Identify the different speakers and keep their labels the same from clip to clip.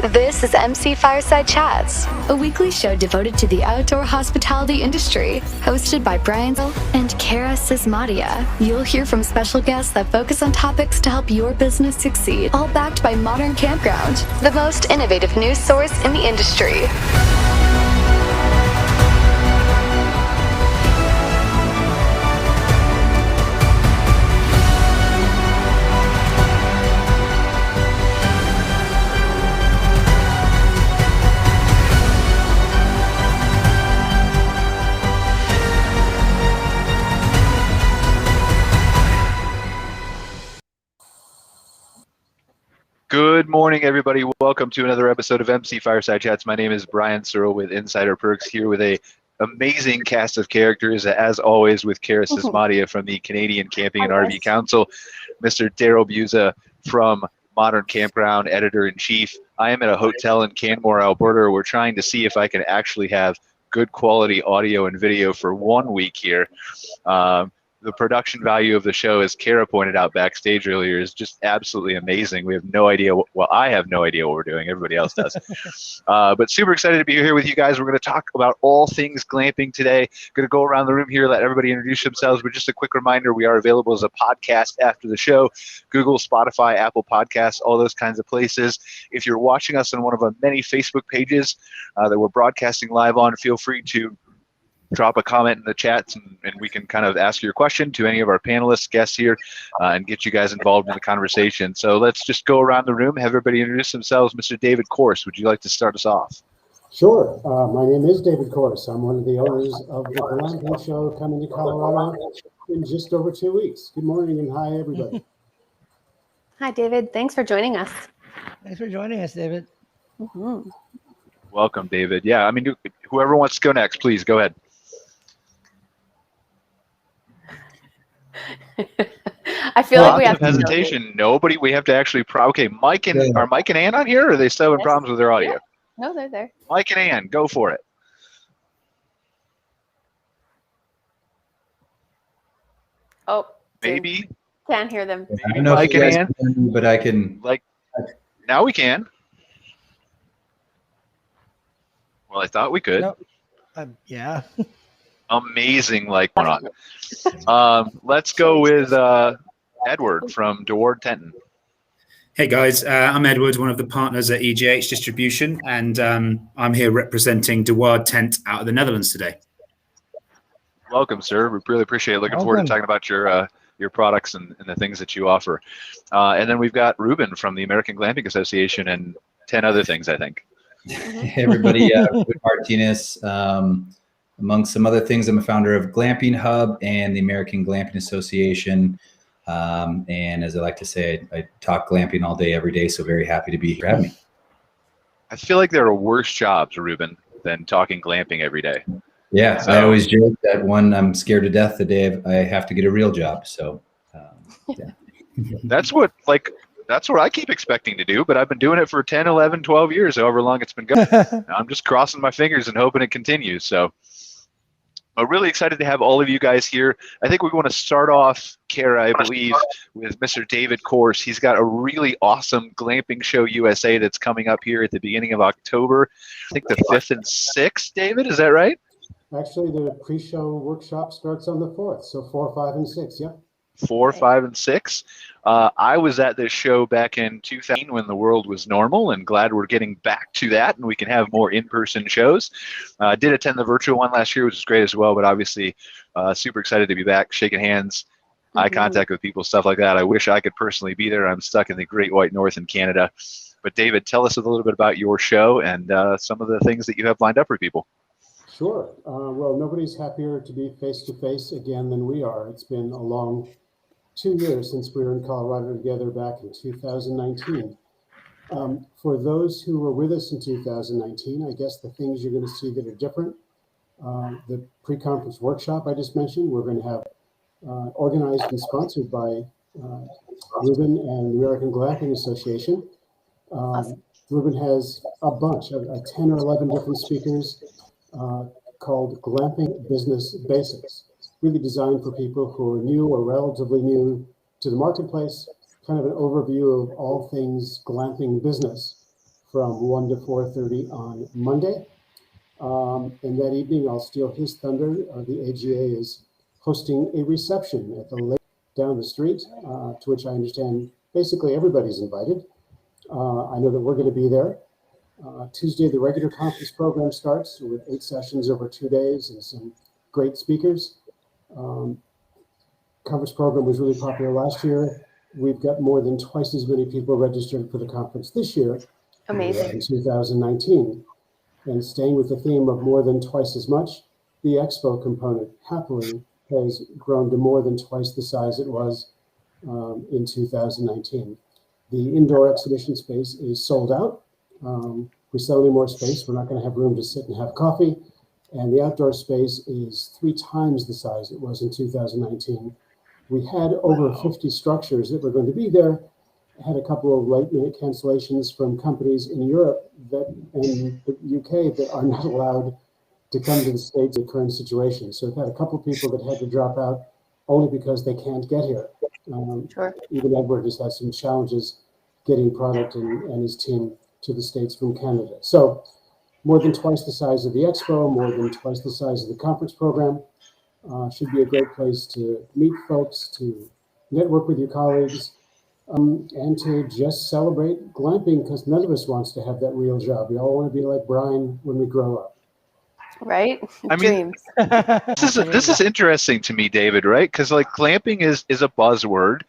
Speaker 1: This is MC Fireside Chats, a weekly show devoted to the outdoor hospitality industry, hosted by Brian Searl and Cara Csizmadia. You'll hear from special guests that focus on topics to help your business succeed, all backed by Modern Campground, the most innovative news source in the industry.
Speaker 2: Good morning, everybody. Welcome to another episode of MC Fireside Chats. My name is Brian Searl with Insider Perks, here with a amazing cast of characters, as always, with Cara Csizmadia from the Canadian Camping and RV Council, Mr. Darryle Busa from Modern Campground, Editor-in-Chief. I am at a hotel in Canmore, Alberta. We're trying to see if I can actually have good quality audio and video for 1 week here. The production value of the show, as Cara pointed out backstage earlier, is just absolutely amazing. We have no idea well, I have no idea what we're doing. Everybody else does. But super excited to be here with you guys. We're going to talk about all things glamping today. Going to go around the room here, let everybody introduce themselves. But just a quick reminder, we are available as a podcast after the show. Google, Spotify, Apple Podcasts, all those kinds of places. If you're watching us on one of our many Facebook pages that we're broadcasting live on, feel free to drop a comment in the chats, and we can kind of ask your question to any of our panelists, guests here, and get you guys involved in the conversation. So let's just go around the room, have everybody introduce themselves. Mr. David Korse, would you like to start us off?
Speaker 3: Sure. My name is David Korse. I'm one of the owners of the Glamping Show coming to Colorado in just over 2 weeks. Good morning and hi, everybody.
Speaker 4: Hi, David. Thanks for joining us.
Speaker 5: Thanks for joining us, David.
Speaker 4: Mm-hmm.
Speaker 2: Welcome, David. Yeah, I mean, whoever wants to go next, please go ahead.
Speaker 4: I feel like we have
Speaker 2: hesitation. Nobody. We have to actually. Okay, Mike and are Mike and Ann on here? Or are they still having problems with their audio?
Speaker 4: Yeah. No, they're there.
Speaker 2: Mike and Ann, go for it.
Speaker 4: Oh,
Speaker 2: maybe
Speaker 4: can't hear them.
Speaker 6: I don't know
Speaker 2: Mike
Speaker 6: if you
Speaker 2: and
Speaker 6: guys
Speaker 2: Ann,
Speaker 6: can, but I can.
Speaker 2: Like now we can. Well, I thought we could.
Speaker 5: Nope. Yeah.
Speaker 2: Amazing, like went on. Let's go with Edward from Waard Tenten.
Speaker 7: Hey guys, I'm Edward, one of the partners at EGH Distribution, and I'm here representing Waard Tenten out of the Netherlands today.
Speaker 2: Welcome, sir. We really appreciate it. Looking forward to talking about your products and the things that you offer. And then we've got Ruben from the American Glamping Association and 10 other things, I think.
Speaker 6: Hey everybody, Ruben Martinez. Among some other things, I'm a founder of Glamping Hub and the American Glamping Association. And as I like to say, I talk glamping all day, every day. So very happy to be here. Having me.
Speaker 2: I feel like there are worse jobs, Ruben, than talking glamping every day.
Speaker 6: Yeah, so, I always joke that one, I'm scared to death the day I have to get a real job. So yeah.
Speaker 2: That's what I keep expecting to do, but I've been doing it for 10, 11, 12 years, however long it's been going. I'm just crossing my fingers and hoping it continues. So I'm really excited to have all of you guys here. I think we want to start off, Cara, I believe, with Mr. David Korse. He's got a really awesome Glamping Show USA that's coming up here at the beginning of October. I think the 5th and 6th, David, is that right?
Speaker 3: Actually, the pre-show workshop starts on the 4th, so 4, 5, and 6, yep.
Speaker 2: 4, 5, and 6. I was at this show back in 2000 when the world was normal, and glad we're getting back to that and we can have more in-person shows. Did attend the virtual one last year, which was great as well, but obviously super excited to be back, shaking hands, eye contact with people, stuff like that. I wish I could personally be there. I'm stuck in the Great White North in Canada. But David, tell us a little bit about your show and some of the things that you have lined up for people.
Speaker 3: Sure. Well, nobody's happier to be face-to-face again than we are. It's been a long 2 years since we were in Colorado together back in 2019. For those who were with us in 2019, I guess the things you're going to see that are different, the pre-conference workshop I just mentioned, we're going to have organized and sponsored by Reuben and the American Glamping Association. Reuben has a bunch of 10 or 11 different speakers called Glamping Business Basics, really designed for people who are new or relatively new to the marketplace, kind of an overview of all things glamping business from 1 to 4:30 on Monday. And that evening, I'll steal his thunder. The AGA is hosting a reception at the lake down the street, to which I understand basically everybody's invited. I know that we're going to be there. Tuesday, the regular conference program starts with 8 sessions over 2 days and some great speakers. Conference program was really popular last year. We've got more than twice as many people registered for the conference this year.
Speaker 4: Amazing.
Speaker 3: In 2019. And staying with the theme of more than twice as much, the expo component happily has grown to more than twice the size it was in 2019. The indoor exhibition space is sold out. We sell any more space, we're not going to have room to sit and have coffee. And the outdoor space is 3 times the size it was in 2019. We had over 50 structures that were going to be there. Had a couple of late-minute cancellations from companies in Europe and the UK that are not allowed to come to the States in the current situation. So we've had a couple of people that had to drop out only because they can't get here.
Speaker 4: Sure.
Speaker 3: Even Edward has had some challenges getting product and his team to the States from Canada. So more than twice the size of the expo, more than twice the size of the conference program. Should be a great place to meet folks, to network with your colleagues, and to just celebrate glamping, because none of us wants to have that real job. We all want to be like Brian when we grow up.
Speaker 4: Right?
Speaker 2: I mean,
Speaker 4: Dreams.
Speaker 2: this is interesting to me, David, right? Because like glamping is a buzzword.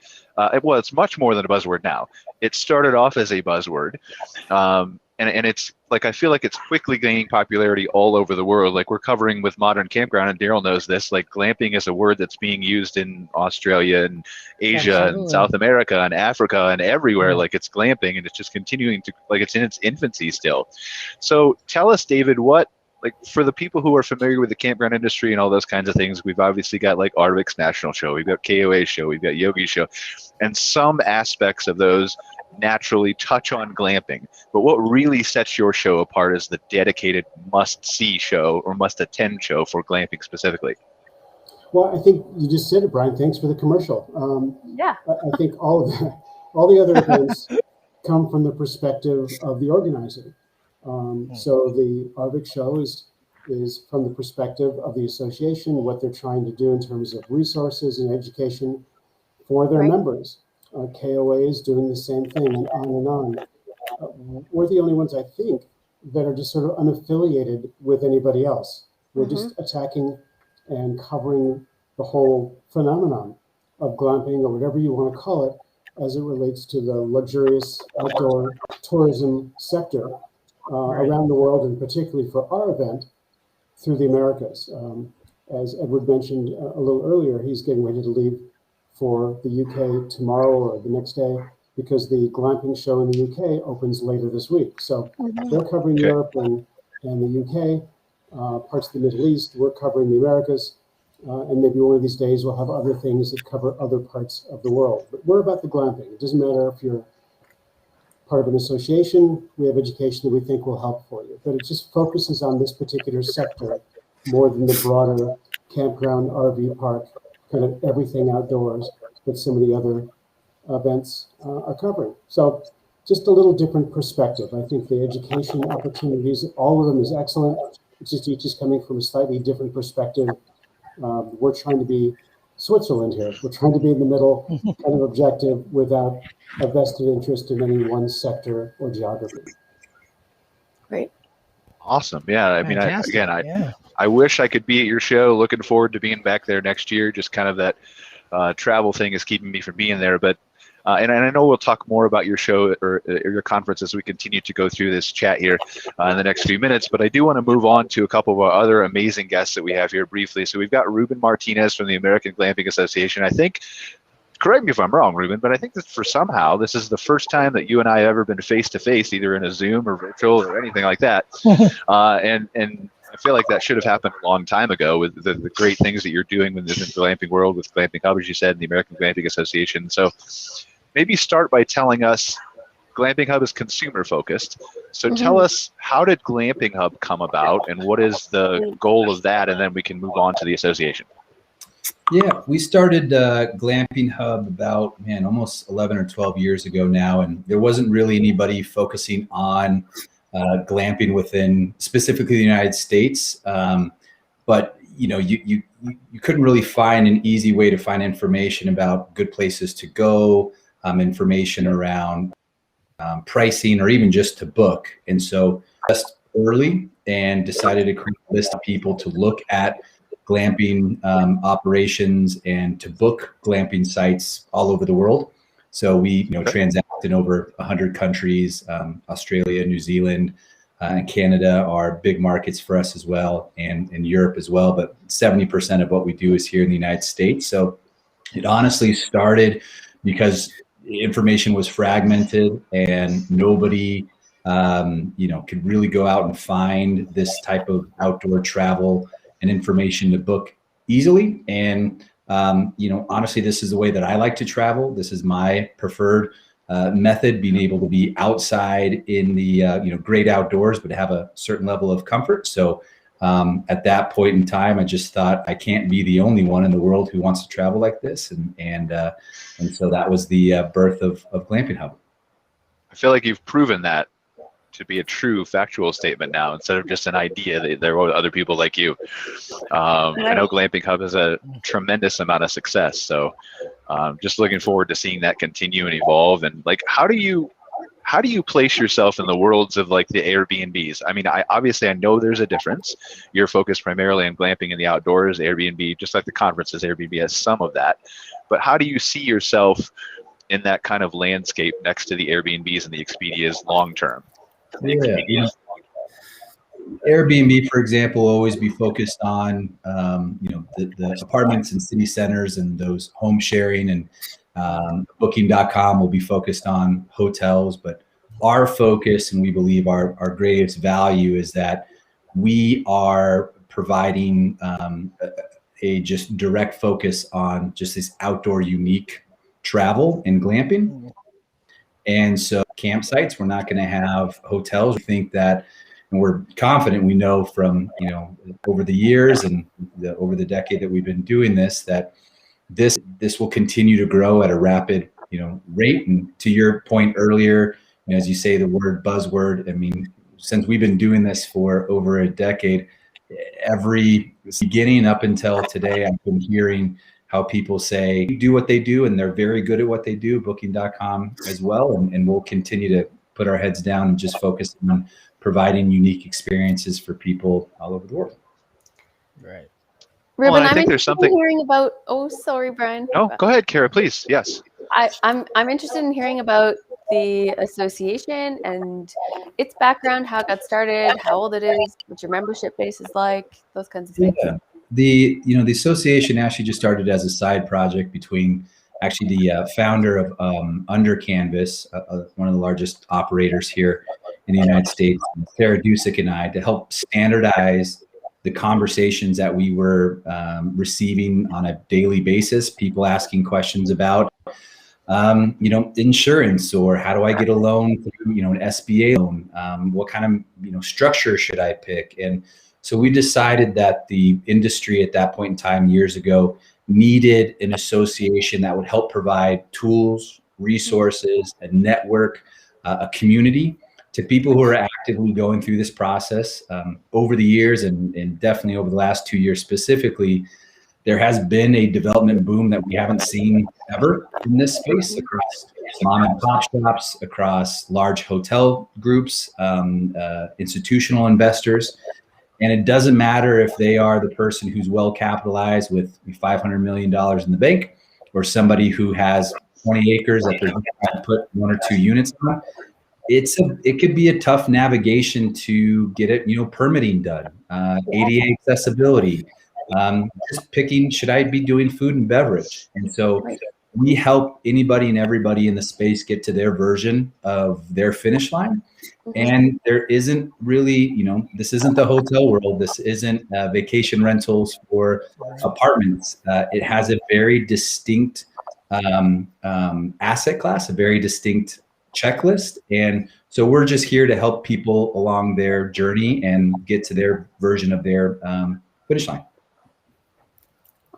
Speaker 2: Well, it's much more than a buzzword now. It started off as a buzzword. And it's like, I feel like it's quickly gaining popularity all over the world. Like we're covering with Modern Campground, and Darryle knows this, like glamping is a word that's being used in Australia and Asia and South America and Africa and everywhere.
Speaker 5: Yeah.
Speaker 2: Like it's glamping, and it's just continuing to, like it's in its infancy still. So tell us, David, what, like for the people who are familiar with the campground industry and all those kinds of things, we've obviously got like Arvik's National Show, we've got KOA's show, we've got Yogi's show, and some aspects of those naturally touch on glamping. But what really sets your show apart is the dedicated must-see show or must-attend show for glamping specifically.
Speaker 3: Well, I think you just said it, Brian. Thanks for the commercial.
Speaker 4: Yeah.
Speaker 3: I think all the other events come from the perspective of the organizer. So the Arvik show is from the perspective of the association, what they're trying to do in terms of resources and education for their members. KOA is doing the same thing, and on. We're the only ones, I think, that are just sort of unaffiliated with anybody else. We're just attacking and covering the whole phenomenon of glamping, or whatever you want to call it, as it relates to the luxurious outdoor tourism sector around the world, and particularly for our event through the Americas. As Edward mentioned a little earlier, he's getting ready to leave for the UK tomorrow or the next day, because the Glamping Show in the UK opens later this week. So they're covering Europe and the UK, parts of the Middle East. We're covering the Americas, and maybe one of these days we'll have other things that cover other parts of the world. But we're about the glamping. It doesn't matter if you're part of an association. We have education that we think will help for you. But it just focuses on this particular sector more than the broader campground, RV park, kind of everything outdoors that some of the other events are covering. So just a little different perspective. I think the education opportunities, all of them is excellent. It's just each is coming from a slightly different perspective. We're trying to be Switzerland here. We're trying to be in the middle, kind of objective, without a vested interest in any one sector or geography.
Speaker 4: Great.
Speaker 2: Awesome. Yeah. I mean,
Speaker 5: Fantastic.
Speaker 2: I wish I could be at your show. Looking forward to being back there next year. Just kind of that travel thing is keeping me from being there. But and I know we'll talk more about your show or your conference as we continue to go through this chat here in the next few minutes. But I do want to move on to a couple of our other amazing guests that we have here briefly. So we've got Reuben Martinez from the American Glamping Association. I think, correct me if I'm wrong, Reuben, but I think that somehow this is the first time that you and I have ever been face-to-face, either in a Zoom or virtual or anything like that. And I feel like that should have happened a long time ago with the great things that you're doing within the glamping world with Glamping Hub, as you said, and the American Glamping Association. So maybe start by telling us, Glamping Hub is consumer focused. So tell us, how did Glamping Hub come about and what is the goal of that? And then we can move on to the association.
Speaker 6: Yeah, we started Glamping Hub about, almost 11 or 12 years ago now, and there wasn't really anybody focusing on glamping within specifically the United States. But you couldn't really find an easy way to find information about good places to go, information around pricing, or even just to book. And so just early and decided to create a list of people to look at glamping operations and to book glamping sites all over the world. So we transact in over 100 countries. Australia, New Zealand, and Canada are big markets for us as well, and in Europe as well. But 70% of what we do is here in the United States. So it honestly started because information was fragmented and nobody could really go out and find this type of outdoor travel and information to book easily. And honestly, this is the way that I like to travel. This is my preferred method, being able to be outside in the great outdoors, but have a certain level of comfort. So at that point in time, I just thought I can't be the only one in the world who wants to travel like this, and so that was the birth of Glamping Hub.
Speaker 2: I feel like you've proven that to be a true factual statement now, instead of just an idea that there were other people like you. I know Glamping Hub has a tremendous amount of success, so just looking forward to seeing that continue and evolve. And like, how do you place yourself in the worlds of like the Airbnbs? I mean, I know there's a difference. You're focused primarily on glamping in the outdoors. Airbnb, just like the conferences, Airbnb has some of that. But how do you see yourself in that kind of landscape next to the Airbnbs and the Expedias long term?
Speaker 6: Yeah. Airbnb, for example, will always be focused on the apartments and city centers and those home sharing, and Booking.com will be focused on hotels. But our focus, and we believe our greatest value, is that we are providing a just direct focus on just this outdoor unique travel and glamping. And so campsites, we're not going to have hotels. We think that, and we're confident, we know from, over the years and over the decade that we've been doing this, that this will continue to grow at a rapid, rate. And to your point earlier, as you say, the word buzzword, I mean, since we've been doing this for over a decade, every beginning up until today, I've been hearing how people say do what they do, and they're very good at what they do, Booking.com as well. And we'll continue to put our heads down and just focus on providing unique experiences for people all over the world.
Speaker 5: Right.
Speaker 4: Ruben,
Speaker 2: I
Speaker 4: I'm
Speaker 2: think there's
Speaker 4: interested
Speaker 2: something.
Speaker 4: in hearing about. Oh, sorry, Brian.
Speaker 2: No, go ahead, Cara, please. Yes.
Speaker 4: I'm interested in hearing about the association and its background, how it got started, how old it is, what your membership base is like, those kinds of things.
Speaker 6: Yeah. The association actually just started as a side project between actually the founder of Under Canvas, one of the largest operators here in the United States, Cara Csizmadia, and I, to help standardize the conversations that we were receiving on a daily basis. People asking questions about, insurance, or how do I get a loan through, an SBA loan? What kind of, structure should I pick? And so we decided that the industry at that point in time, years ago, needed an association that would help provide tools, resources, a network, a community to people who are actively going through this process. Over the years, and definitely over the last 2 years specifically, there has been a development boom that we haven't seen ever in this space, across mom and pop shops, across large hotel groups, institutional investors. And it doesn't matter if they are the person who's well capitalized with $500 million in the bank, or somebody who has 20 acres that they're going to put 1 or 2 units on. It could be a tough navigation to get it, permitting done, ADA accessibility, just picking, should I be doing food and beverage? And so we help anybody and everybody in the space get to their version of their finish line. And there isn't really, this isn't the hotel world. This isn't vacation rentals for apartments. It has a very distinct asset class, a very distinct checklist. And so we're just here to help people along their journey and get to their version of their finish line.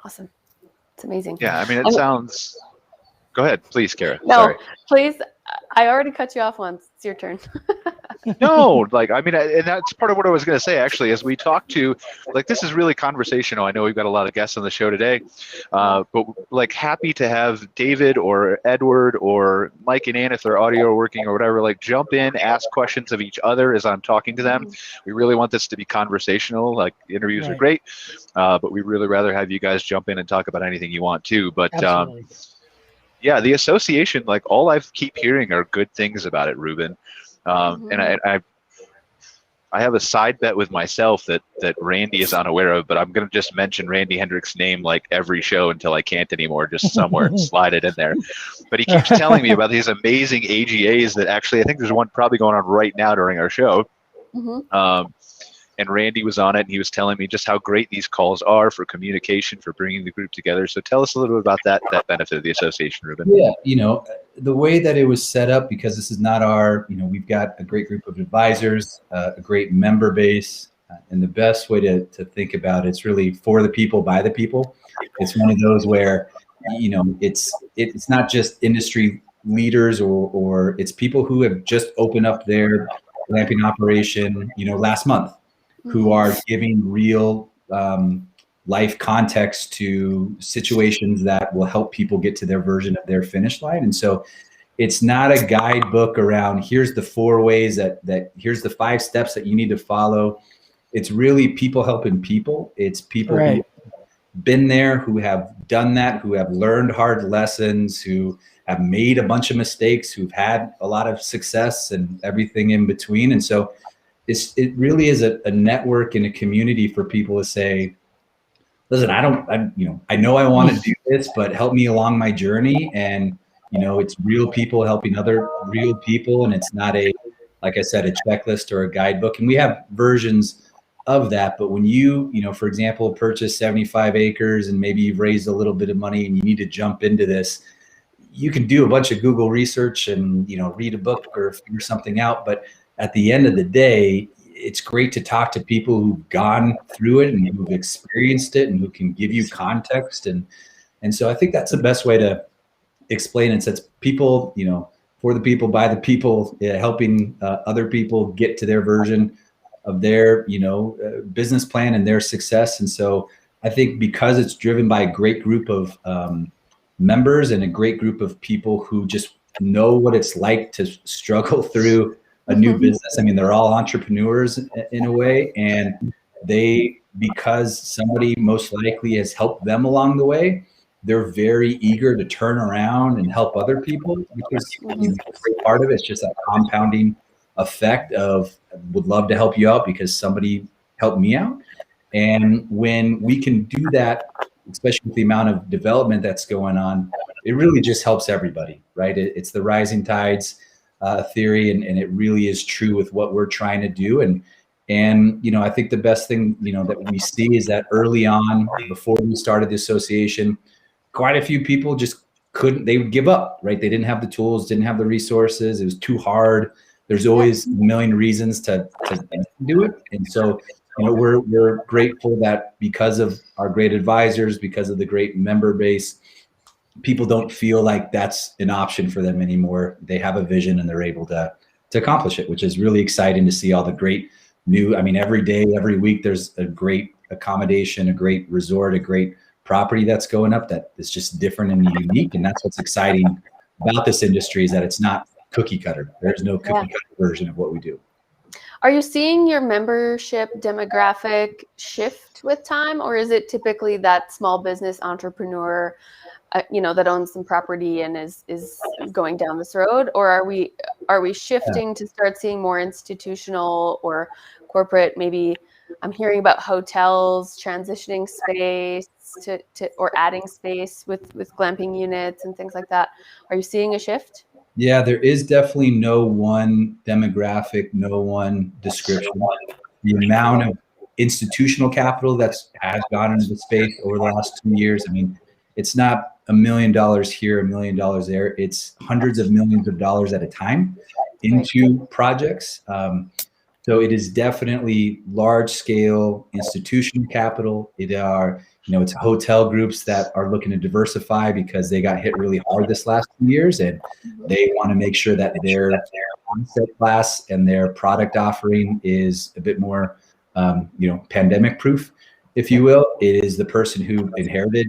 Speaker 4: Awesome. It's amazing.
Speaker 2: Yeah, I mean, it sounds. Go ahead, please, Cara.
Speaker 4: No,
Speaker 2: Sorry.
Speaker 4: please. I already cut you off once. It's your turn.
Speaker 2: No, like, I mean, and that's part of what I was going to say, actually, as we talk to, like, this is really conversational. I know we've got a lot of guests on the show today, but like, happy to have David or Edward or Mike and Ann, if their audio are working or whatever, like, jump in, ask questions of each other as I'm talking to them. We really want this to be conversational. Like, interviews are great, but we'd really rather have you guys jump in and talk about anything you want to. But yeah, the association, like, all I keep hearing are good things about it, Ruben. And I have a side bet with myself that Randy is unaware of, but I'm going to just mention Randy Hendrick's name like every show until I can't anymore, just somewhere and slide it in there. But he keeps telling me about these amazing AGAs that actually, I think there's one probably going on right now during our show. And Randy was on it, and he was telling me just how great these calls are for communication, for bringing the group together. So tell us a little bit about that benefit of the association, Ruben.
Speaker 6: Yeah, you know, the way that it was set up, because this is not our, you know, we've got a great group of advisors, a great member base, and the best way to think about it's really for the people, by the people. It's one of those where, you know, it's not just industry leaders or it's people who have just opened up their glamping operation, you know, last month, who are giving real life context to situations that will help people get to their version of their finish line. And so it's not a guidebook around here's the 4 ways that here's the 5 steps that you need to follow. It's really people helping people. It's people who have been there, who have done that, who have learned hard lessons, who have made a bunch of mistakes, who've had a lot of success and everything in between. And so it really is a network and a community for people to say, listen, I know I want to do this, but help me along my journey. And, you know, it's real people helping other real people. And it's not like I said, a checklist or a guidebook. And we have versions of that. But when you know, for example, purchase 75 acres and maybe you've raised a little bit of money and you need to jump into this, you can do a bunch of Google research and, you know, read a book or figure something out. But at the end of the day, it's great to talk to people who've gone through it and who've experienced it and who can give you context. And so I think that's the best way to explain it. It's people, you know, for the people, by the people, helping other people get to their version of their, you know, business plan and their success. And so I think because it's driven by a great group of members and a great group of people who just know what it's like to struggle through a new business. I mean, they're all entrepreneurs in a way, and because somebody most likely has helped them along the way, they're very eager to turn around and help other people, because you know, a great part of it is just that compounding effect of would love to help you out because somebody helped me out. And when we can do that, especially with the amount of development that's going on, it really just helps everybody, right? It's the rising tides theory, and it really is true with what we're trying to do. And you know, I think the best thing, you know, that we see is that early on, before we started the association, quite a few people just they would give up, right? They didn't have the tools, didn't have the resources. It was too hard. There's always a million reasons to do it. And so, you know, we're grateful that because of our great advisors, because of the great member base, people don't feel like that's an option for them anymore. They have a vision and they're able to accomplish it, which is really exciting to see all the great new, I mean, every day, every week, there's a great accommodation, a great resort, a great property that's going up that is just different and unique. And that's what's exciting about this industry, is that it's not cookie cutter. There's no cookie cutter version of what we do.
Speaker 4: Are you seeing your membership demographic shift with time, or is it typically that small business entrepreneur, you know, that owns some property and is going down this road? Or are we shifting to start seeing more institutional or corporate? Maybe I'm hearing about hotels transitioning space to or adding space with glamping units and things like that. Are you seeing a shift?
Speaker 6: Yeah, there is definitely no one demographic, no one description. The amount of institutional capital has gone into the space over the last 2 years. I mean, it's not $1 million here, $1 million there. It's hundreds of millions of dollars at a time into projects. So it is definitely large scale institutional capital. It are it's hotel groups that are looking to diversify because they got hit really hard this last 2 years, and they want to make sure that their asset class and their product offering is a bit more, pandemic proof, if you will. It is the person who inherited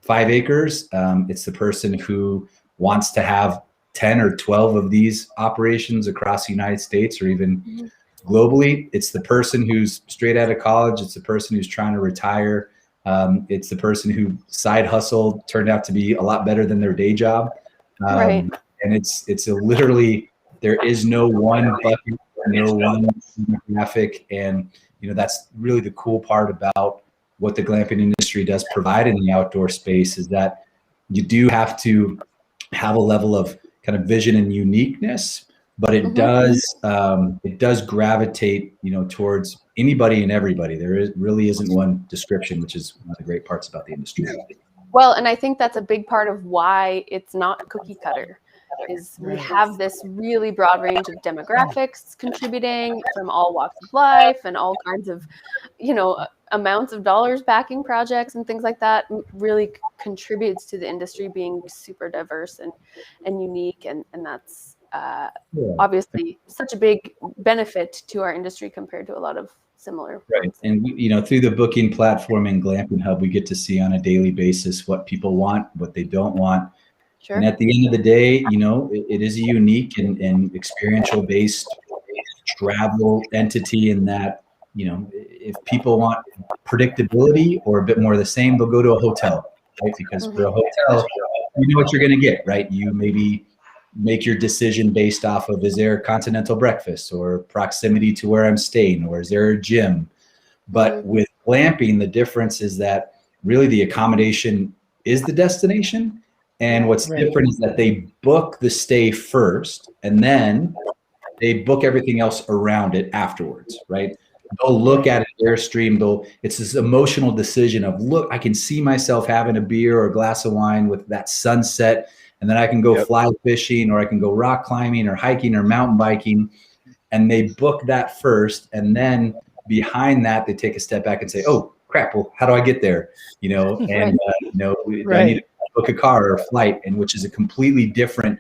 Speaker 6: 5 acres. It's the person who wants to have 10 or 12 of these operations across the United States or even globally. It's the person who's straight out of college. It's the person who's trying to retire. It's the person who side hustle turned out to be a lot better than their day job.
Speaker 4: Right.
Speaker 6: And it's literally, there is no one bucket, no one demographic. And, that's really the cool part about what the glamping industry does provide in the outdoor space, is that you do have to have a level of kind of vision and uniqueness, but it does gravitate, towards anybody and everybody. There really isn't one description, which is one of the great parts about the industry.
Speaker 4: Well, and I think that's a big part of why it's not cookie cutter, is we have this really broad range of demographics contributing from all walks of life and all kinds of, amounts of dollars backing projects and things like that. Really contributes to the industry being super diverse and unique. And that's obviously such a big benefit to our industry compared to a lot of similar.
Speaker 6: Right. And, through the booking platform and Glamping Hub, we get to see on a daily basis what people want, what they don't want.
Speaker 4: Sure.
Speaker 6: And at the end of the day, it is a unique and experiential based travel entity in that, if people want predictability or a bit more of the same, they'll go to a hotel, right? Because for a hotel, you know what you're going to get, right? You maybe make your decision based off of, is there a continental breakfast or proximity to where I'm staying, or is there a gym? But with glamping, the difference is that really the accommodation is the destination. And what's different is that they book the stay first, and then they book everything else around it afterwards, right? They'll look at an Airstream. It's this emotional decision of, look, I can see myself having a beer or a glass of wine with that sunset, and then I can go fly fishing, or I can go rock climbing or hiking or mountain biking. And they book that first, and then behind that, they take a step back and say, oh crap, well, how do I get there? I need to book a car or a flight, and which is a completely different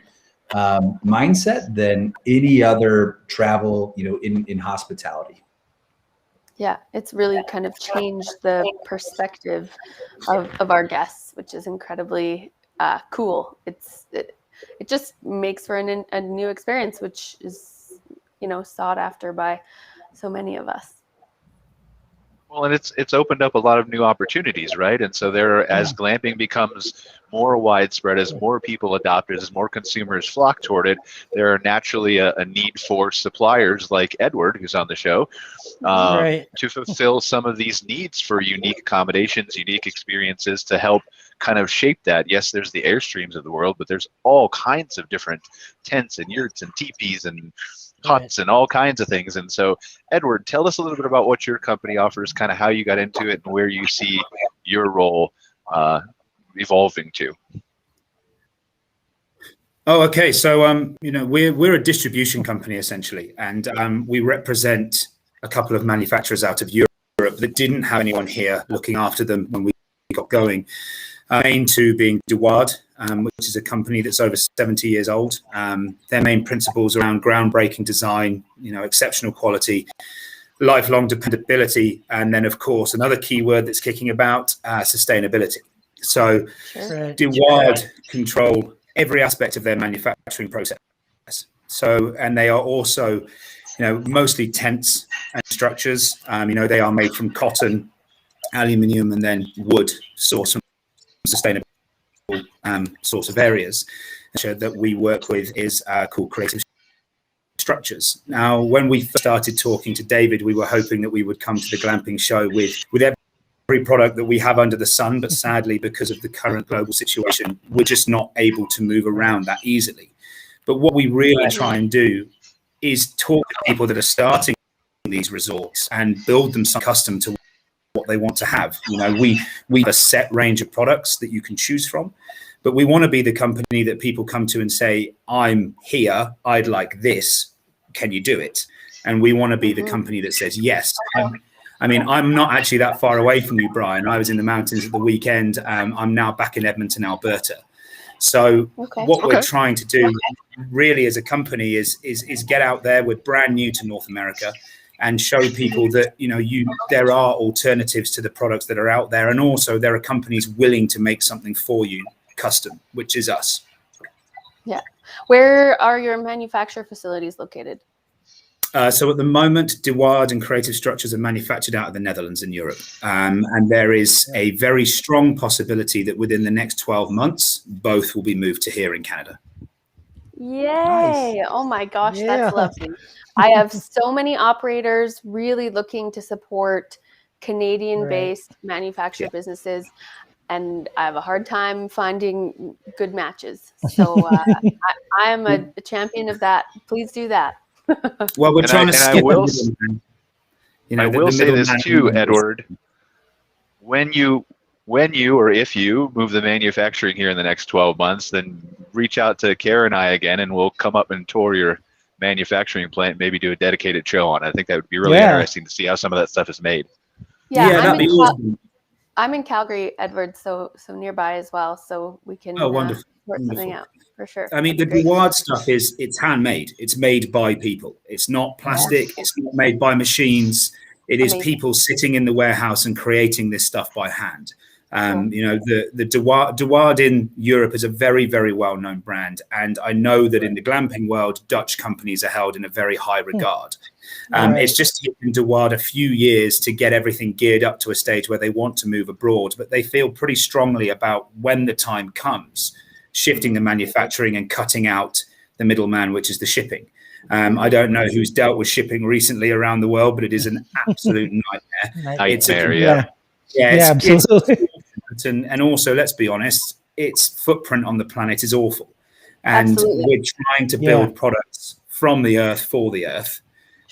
Speaker 6: mindset than any other travel, in hospitality.
Speaker 4: Yeah, it's really kind of changed the perspective of our guests, which is incredibly cool. It just makes for a new experience, which is, sought after by so many of us.
Speaker 2: Well, and it's opened up a lot of new opportunities, right? And so as glamping becomes more widespread, as more people adopt it, as more consumers flock toward it, there are naturally a need for suppliers like Edward, who's on the show, to fulfill some of these needs for unique accommodations, unique experiences, to help kind of shape that. Yes, there's the Airstreams of the world, but there's all kinds of different tents and yurts and teepees and huts and all kinds of things. And so, Edward, tell us a little bit about what your company offers, kind of how you got into it and where you see your role evolving to.
Speaker 7: Oh, okay. So, we're a distribution company essentially, and we represent a couple of manufacturers out of Europe that didn't have anyone here looking after them when we got going. Main two being Waard, which is a company that's over 70 years old. Their main principles around groundbreaking design, exceptional quality, lifelong dependability, and then of course another key word that's kicking about, sustainability. So Waard control every aspect of their manufacturing process. So, and they are also, mostly tents and structures. They are made from cotton, aluminium, and then wood sourced from sustainable source of areas that we work with is called Creative Structures. Now, when we first started talking to David, we were hoping that we would come to the Glamping Show with every product that we have under the sun, but sadly, because of the current global situation, we're just not able to move around that easily. But what we really try and do is talk to people that are starting these resorts and build them some custom to what they want to have. We have a set range of products that you can choose from, but we want to be the company that people come to and say, I'm here, I'd like this, can you do it? And we want to be the company that says, yes, I mean, I'm not actually that far away from you, Brian. I was in the mountains at the weekend. I'm now back in Edmonton, Alberta. So what we're trying to do really as a company is get out there. We're brand new to North America, and show people that, there are alternatives to the products that are out there. And also there are companies willing to make something for you custom, which is us.
Speaker 4: Yeah. Where are your manufacturer facilities located?
Speaker 7: So at the moment, Waard and Creative Structures are manufactured out of the Netherlands in Europe. And there is a very strong possibility that within the next 12 months, both will be moved to here in Canada.
Speaker 4: Yay.
Speaker 5: Nice.
Speaker 4: Oh my gosh,
Speaker 5: Yeah.
Speaker 4: that's lovely. I have so many operators really looking to support Canadian-based manufacturer businesses, and I have a hard time finding good matches. So I am a champion of that. Please do that.
Speaker 7: Well, we're trying to skip.
Speaker 2: I will say this too, Edward. When you or if you move the manufacturing here in the next 12 months, then reach out to Cara and I again, and we'll come up and tour your manufacturing plant, maybe do a dedicated show on it. I think that would be really interesting to see how some of that stuff is made.
Speaker 4: Yeah,
Speaker 7: that'd be awesome.
Speaker 4: I'm in Calgary, Edward, so nearby as well, so we can
Speaker 7: wonderful.
Speaker 4: sort something out for sure.
Speaker 7: I mean, the Waard stuff it's handmade. It's made by people. It's not plastic. It's not made by machines. It is people sitting in the warehouse and creating this stuff by hand. The Waard in Europe is a very, very well-known brand, and I know that in the glamping world, Dutch companies are held in a very high regard. It's just taken Waard a few years to get everything geared up to a stage where they want to move abroad, but they feel pretty strongly about when the time comes, shifting the manufacturing and cutting out the middleman, which is the shipping. I don't know who's dealt with shipping recently around the world, but it is an absolute nightmare.
Speaker 5: Yeah, absolutely.
Speaker 7: And also, let's be honest, its footprint on the planet is awful. And we're trying to build products from the earth for the earth.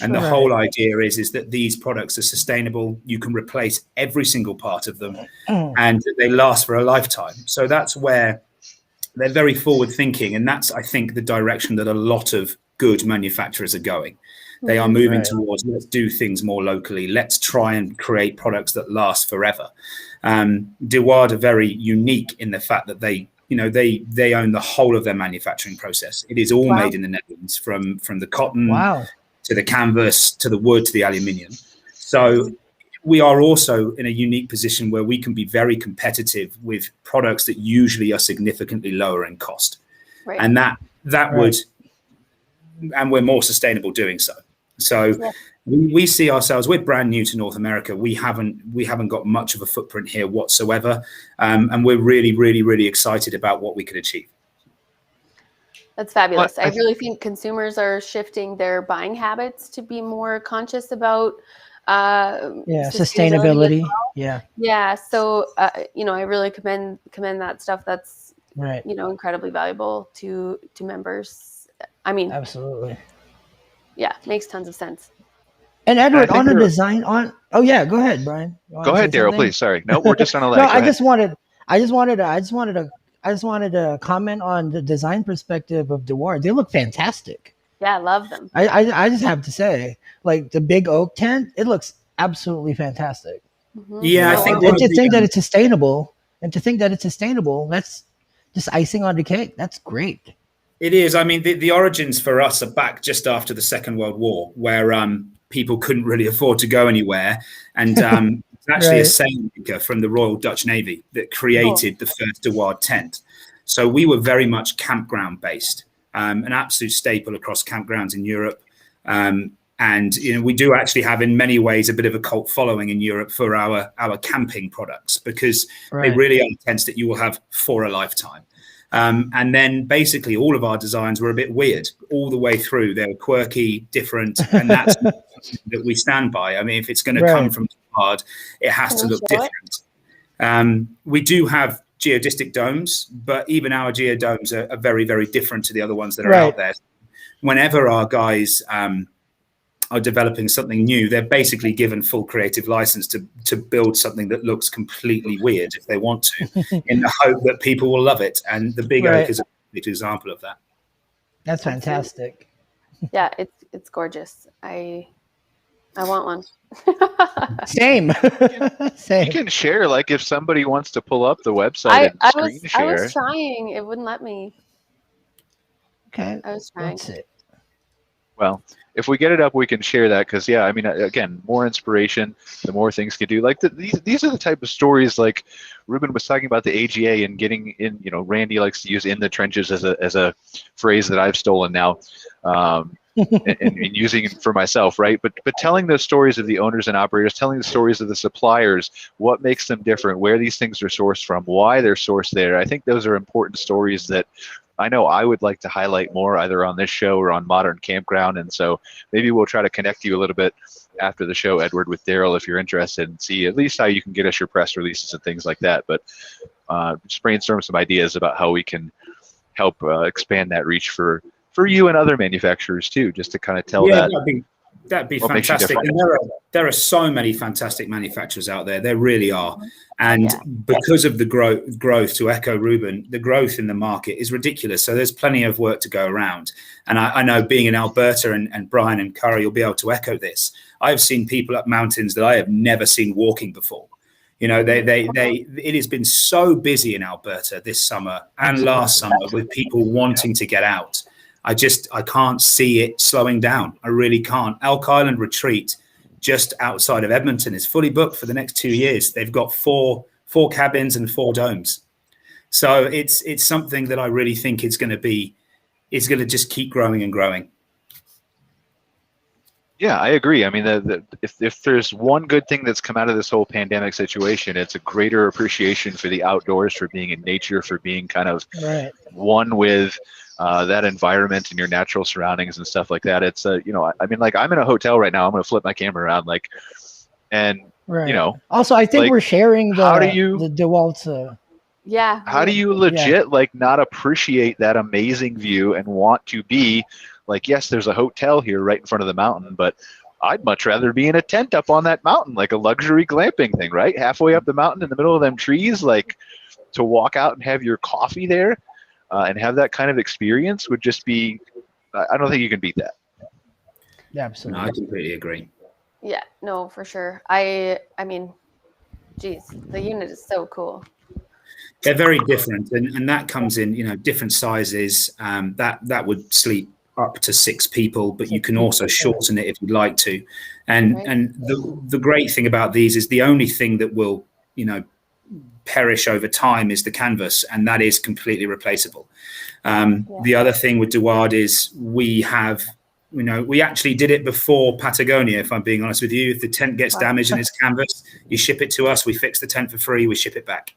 Speaker 7: And the whole idea is that these products are sustainable. You can replace every single part of them, and they last for a lifetime. So that's where they're very forward thinking. And that's, I think, the direction that a lot of good manufacturers are going. They are moving towards, let's do things more locally. Let's try and create products that last forever. Waard are very unique in the fact that they own the whole of their manufacturing process. It is all made in the Netherlands, from the cotton to the canvas, to the wood, to the aluminium. So we are also in a unique position where we can be very competitive with products that usually are significantly lower in cost. And that would, and we're more sustainable doing so. So we see ourselves, we're brand new to North America. We haven't got much of a footprint here whatsoever. And we're really, really, really excited about what we could achieve.
Speaker 4: That's fabulous. I really think consumers are shifting their buying habits to be more conscious about
Speaker 5: sustainability.
Speaker 4: Well. Yeah. So, I really commend that stuff. That's, incredibly valuable to members. I mean,
Speaker 5: absolutely.
Speaker 4: Yeah, makes tons of sense.
Speaker 5: And Edward, on the design go ahead, Brian.
Speaker 2: Go ahead, Darryle, please. Sorry. No, we're just on a lag.
Speaker 5: No, I just wanted to comment on the design perspective of Waard. They look fantastic.
Speaker 4: Yeah, I love them.
Speaker 5: I just have to say, like the big oak tent, it looks absolutely fantastic.
Speaker 4: Mm-hmm.
Speaker 7: Yeah, I think
Speaker 5: to think that it's sustainable, that's just icing on the cake. That's great.
Speaker 7: It is. I mean, the origins for us are back just after the Second World War, where people couldn't really afford to go anywhere. And it's actually a sailmaker from the Royal Dutch Navy that created the first Waard tent. So we were very much campground based, an absolute staple across campgrounds in Europe. And we do actually have, in many ways, a bit of a cult following in Europe for our camping products, because they really are tents that you will have for a lifetime. And then basically all of our designs were a bit weird all the way through. They were quirky, different, and that's that we stand by. I mean, if it's going to come from Waard, it has to look different. We do have geodesic domes, but even our geodomes are very, very different to the other ones that are out there. Whenever our guys are developing something new, they're basically given full creative license to build something that looks completely weird if they want to, in the hope that people will love it. And the big oak is a good example of that.
Speaker 5: That's fantastic.
Speaker 4: Yeah, it's gorgeous. I want one.
Speaker 5: Same. Same.
Speaker 2: You can share, like if somebody wants to pull up the website and screen
Speaker 4: I
Speaker 2: share.
Speaker 4: was trying. It wouldn't let me.
Speaker 5: Okay.
Speaker 4: I was trying.
Speaker 5: That's it.
Speaker 2: Well, if we get it up, we can share that because, yeah, I mean, again, more inspiration, the more things could do. Like these are the type of stories like Ruben was talking about the AGA and getting in. You know, Randy likes to use "in the trenches" as a phrase that I've stolen now, and using it for myself, right? But telling the stories of the owners and operators, telling the stories of the suppliers, what makes them different, where these things are sourced from, why they're sourced there. I think those are important stories that I know I would like to highlight more either on this show or on Modern Campground. And so maybe we'll try to connect you a little bit after the show, Edward, with Darryle, if you're interested, and see at least how you can get us your press releases and things like that. But just brainstorm some ideas about how we can help expand that reach for you and other manufacturers too, just to kind of tell that.
Speaker 7: That'd be fantastic. And there are so many fantastic manufacturers out there. There really are. And because of the growth, to echo Ruben, the growth in the market is ridiculous. So there's plenty of work to go around. And I know being in Alberta and Brian and Cara, you'll be able to echo this. I've seen people up mountains that I have never seen walking before. You know, it has been so busy in Alberta this summer and last summer with people wanting to get out. I can't see it slowing down. I really can't. Elk Island Retreat, just outside of Edmonton, is fully booked for the next 2 years. They've got four cabins and 4 domes. So it's something that I really think it's going to just keep growing and growing.
Speaker 2: Yeah, I agree. I mean, if there's one good thing that's come out of this whole pandemic situation, it's a greater appreciation for the outdoors, for being in nature, for being kind of one with that environment and your natural surroundings and stuff like that. It's you know, I mean, like I'm in a hotel right now. I'm going to flip my camera around, like, and you know.
Speaker 5: Also, I think
Speaker 2: like,
Speaker 5: we're sharing the
Speaker 2: how do you
Speaker 5: DeWalt's.
Speaker 4: Yeah.
Speaker 2: How do you legit like not appreciate that amazing view and want to be like, yes, there's a hotel here right in front of the mountain, but I'd much rather be in a tent up on that mountain, like a luxury glamping thing, right? Halfway up the mountain in the middle of them trees, like to walk out and have your coffee there and have that kind of experience would just be, I don't think you can beat that.
Speaker 5: Yeah, absolutely.
Speaker 7: No, I completely agree.
Speaker 4: Yeah, no, for sure. I mean, geez, the unit is so cool.
Speaker 7: They're very different, and that comes in, you know, different sizes. That would sleep up to 6 people, but you can also shorten it if you'd like to. And the great thing about these is the only thing that will, you know, perish over time is the canvas, and that is completely replaceable. The other thing with Waard is we have, you know, we actually did it before Patagonia, if I'm being honest with you. If the tent gets damaged in its canvas, you ship it to us, we fix the tent for free, we ship it back.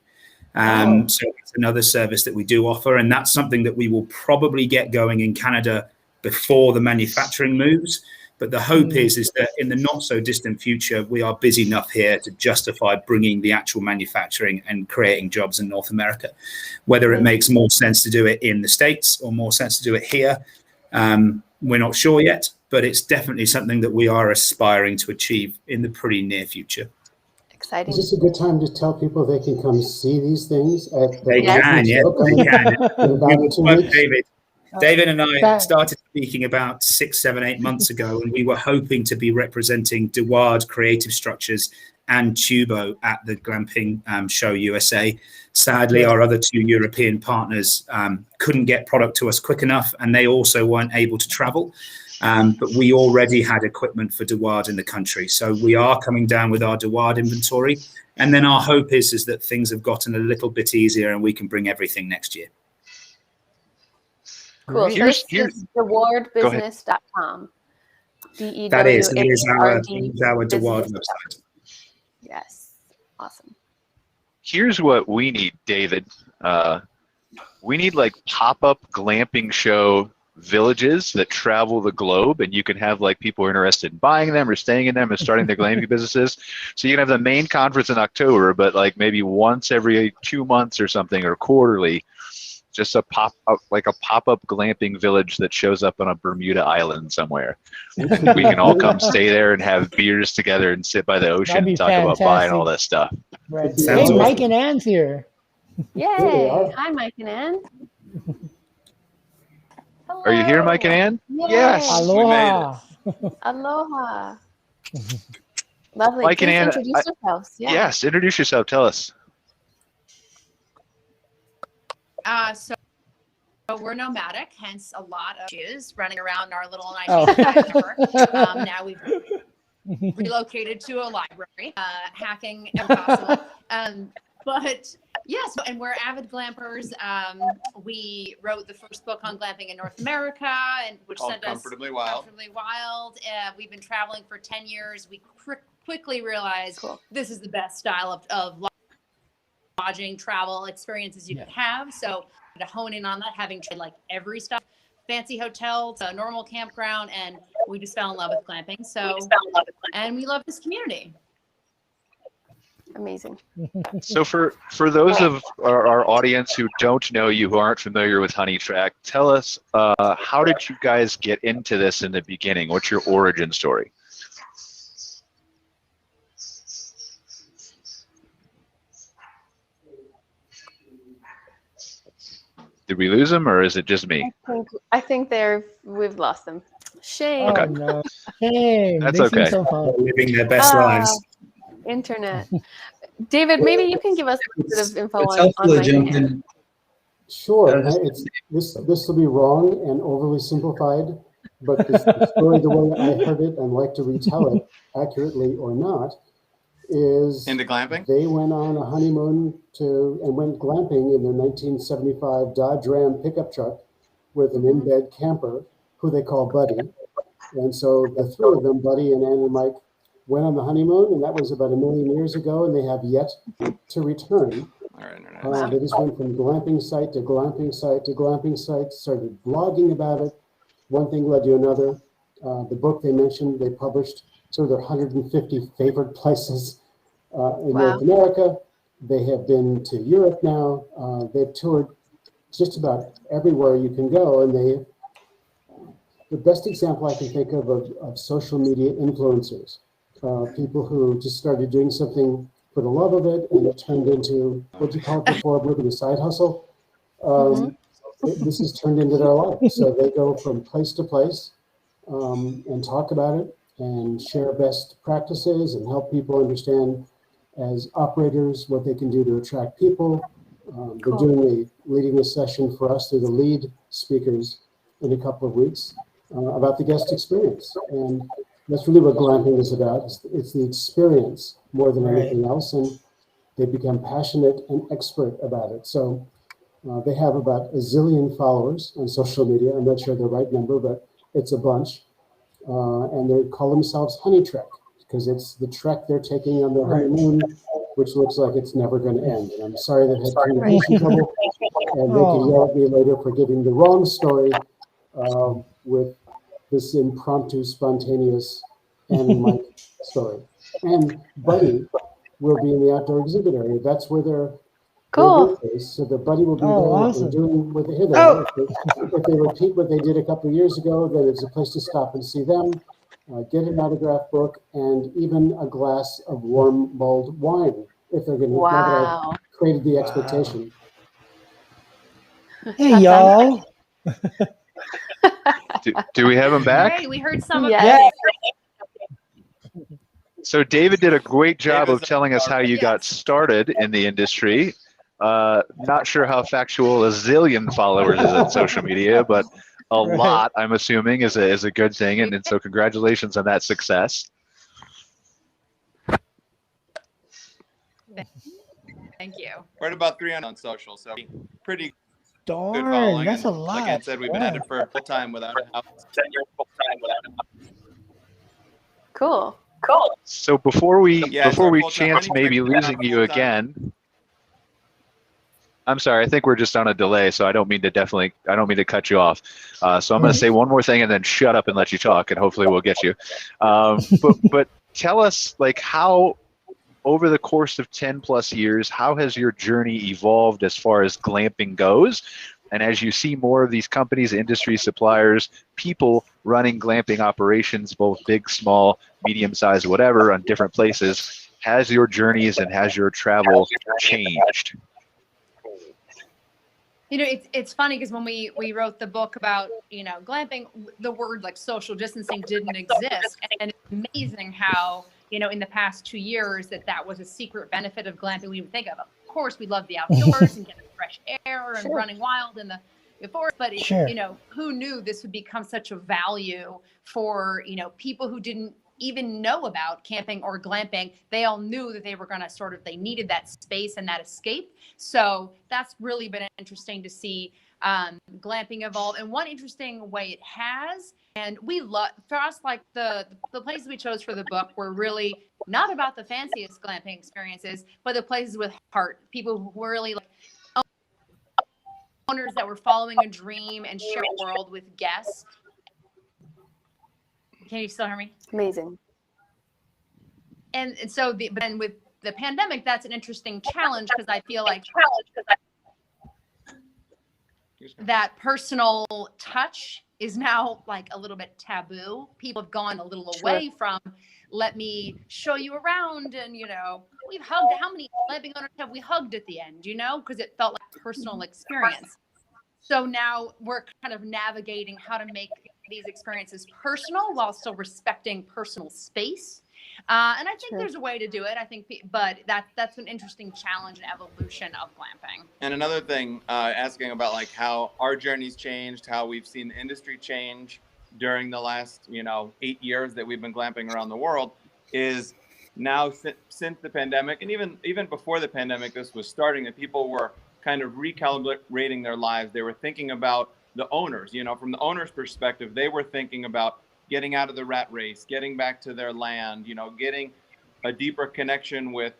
Speaker 7: So it's another service that we do offer, and that's something that we will probably get going in Canada before the manufacturing moves. But the hope is that in the not so distant future, we are busy enough here to justify bringing the actual manufacturing and creating jobs in North America. Whether it makes more sense to do it in the States or more sense to do it here, we're not sure yet, but it's definitely something that we are aspiring to achieve in the pretty near future.
Speaker 4: Exciting.
Speaker 3: Is this a good time to tell people they can come see these things?
Speaker 7: They can. David and I started speaking about 6, 7, 8 months ago, and we were hoping to be representing Waard Creative Structures and Tubo at the Glamping Show USA. Sadly, our other 2 European partners couldn't get product to us quick enough, and they also weren't able to travel. But we already had equipment for Waard in the country. So we are coming down with our Waard inventory. And then our hope is that things have gotten a little bit easier and we can bring everything next year.
Speaker 4: Cool. Here's DeWardbusiness.com.
Speaker 7: That is our DeWard website.
Speaker 4: Yes. Awesome.
Speaker 2: Here's what we need, David. We need like pop-up glamping show villages that travel the globe, and you can have like people who are interested in buying them or staying in them and starting their glamping businesses. So you can have the main conference in October, but like maybe once every 2 months or something, or quarterly, just a pop-up glamping village that shows up on a Bermuda island somewhere. We can all come stay there and have beers together and sit by the ocean and talk about buying all that stuff.
Speaker 5: Right. Hey, awesome. Mike and Ann's here.
Speaker 4: Yay! Hi, Mike and Ann. Hello.
Speaker 2: Are you here, Mike and Ann? Yes.
Speaker 5: Aloha.
Speaker 4: Aloha. Lovely.
Speaker 2: Mike and
Speaker 4: Please
Speaker 2: Ann,
Speaker 4: introduce yourselves. Yeah.
Speaker 2: Yes, introduce yourself. Tell us.
Speaker 8: So we're nomadic, hence a lot of issues running around our little
Speaker 5: Oh.
Speaker 8: 1995 Now we've relocated to a library, hacking if possible. But yes, and we're avid glampers. We wrote the first book on glamping in North America, and which sent us
Speaker 9: Comfortably Wild.
Speaker 8: Comfortably Wild. We've been traveling for 10 years. We quickly realized this is the best style of lodging travel experiences you could have. So to hone in on that, having tried like every style, fancy hotel to normal campground, and we just fell in love with glamping. And we love this community.
Speaker 4: Amazing.
Speaker 2: So for those of our audience who don't know you, who aren't familiar with HoneyTrek, tell us how did you guys get into this in the beginning? What's your origin story? Did we lose them, or is it just me?
Speaker 4: I think we've lost them. Shame.
Speaker 2: Okay.
Speaker 5: Oh, no. Shame.
Speaker 2: That's
Speaker 5: They seem
Speaker 2: okay.
Speaker 5: so fun.
Speaker 7: Living their best lives.
Speaker 4: Internet. David, maybe you can give us a bit of info
Speaker 6: It's
Speaker 4: on
Speaker 6: helpful to
Speaker 4: Mike
Speaker 6: jump
Speaker 4: and Ann.
Speaker 6: in.
Speaker 3: Sure. This will be wrong and overly simplified, but the story, the way I heard it and like to retell it, accurately or not, is
Speaker 9: Into glamping?
Speaker 3: they went on a honeymoon and went glamping in their 1975 Dodge Ram pickup truck with an in-bed camper who they call Buddy. And so the three of them, Buddy and Ann and Mike, went on the honeymoon, and that was about 1 million years ago, and they have yet to return.
Speaker 9: All right,
Speaker 3: They just went from glamping site to glamping site to glamping site, started blogging about it. One thing led to another. The book they mentioned, they published sort of their 150 favorite places in North America. They have been to Europe now. They've toured just about everywhere you can go, and the best example I can think of social media influencers, people who just started doing something for the love of it, and it turned into, what you call it before, Ruben, a side hustle. This has turned into their life. So they go from place to place and talk about it and share best practices and help people understand as operators what they can do to attract people. They're leading a session for us. They're the lead speakers in a couple of weeks about the guest experience. And that's really what glamping is about. It's the experience more than anything else. And they become passionate and expert about it. So they have about 1 zillion followers on social media. I'm not sure the right number, but it's a bunch. And they call themselves HoneyTrek because it's the trek they're taking on their honeymoon, which looks like it's never going to end. And I'm sorry they had communication trouble, and they can yell at me later for giving the wrong story with this impromptu, spontaneous Ann and Mike story. And Buddy will be in the outdoor exhibit area. That's where they're base. So the Buddy will be there.
Speaker 5: Awesome.
Speaker 3: They're doing what they hear there. If they repeat what they did a couple of years ago, then it's a place to stop and see them, get an autograph book, and even a glass of warm mulled wine if they're going to. Wow! Created the expectation.
Speaker 5: Hey, y'all.
Speaker 2: Do we have him back?
Speaker 8: Hey, we heard some of
Speaker 4: Yes.
Speaker 2: So David did a great job of telling us how you got started in the industry. Not sure how factual 1 zillion followers is on social media, but a lot, I'm assuming, is a good thing. And so congratulations on that success.
Speaker 8: Thank you.
Speaker 9: We're at about 300 on social, so pretty good
Speaker 5: Darn,
Speaker 9: following.
Speaker 5: that's a
Speaker 9: And
Speaker 5: lot.
Speaker 9: Like I said, we've been at it for full time without a house.
Speaker 4: Cool.
Speaker 2: So before we
Speaker 9: Yeah, it's our full-time
Speaker 2: chance
Speaker 9: running
Speaker 2: maybe
Speaker 9: group.
Speaker 2: losing you again, I'm sorry, I think we're just on a delay, so I don't mean to cut you off. So I'm going to say one more thing and then shut up and let you talk, and hopefully we'll get you. But tell us, like, how over the course of 10 plus years, how has your journey evolved as far as glamping goes? And as you see more of these companies, industry suppliers, people running glamping operations, both big, small, medium-sized, whatever, on different places, has your journeys and has your travel changed?
Speaker 8: It's funny because when we wrote the book about, glamping, the word like social distancing didn't exist. And it's amazing how, in the past 2 years that was a secret benefit of glamping we didn't think of. Of course, we love the outdoors and getting fresh air and running wild in the forest. But, who knew this would become such a value for, people who didn't even know about camping or glamping. They all knew that they were going to they needed that space and that escape. So that's really been interesting to see glamping evolve. And one interesting way it has, and we love, for us, like the places we chose for the book were really not about the fanciest glamping experiences, but the places with heart, people who were really like owners that were following a dream and share a world with guests. Can you still hear me?
Speaker 4: Amazing.
Speaker 8: And so, but then with the pandemic, that's an interesting challenge because I feel like that personal touch is now like a little bit taboo. People have gone a little away from, let me show you around. And, we've hugged, how many glamping owners have we hugged at the end, because it felt like a personal experience. So now we're kind of navigating how to make these experiences personal while still respecting personal space. And I think there's a way to do it. I think, but that's an interesting challenge and evolution of glamping.
Speaker 9: And another thing, asking about like how our journey's changed, how we've seen the industry change during the last, 8 years that we've been glamping around the world, is now since the pandemic, and even before the pandemic, this was starting, that people were kind of recalibrating their lives. They were thinking about the owners, from the owner's perspective, they were thinking about getting out of the rat race, getting back to their land, getting a deeper connection with,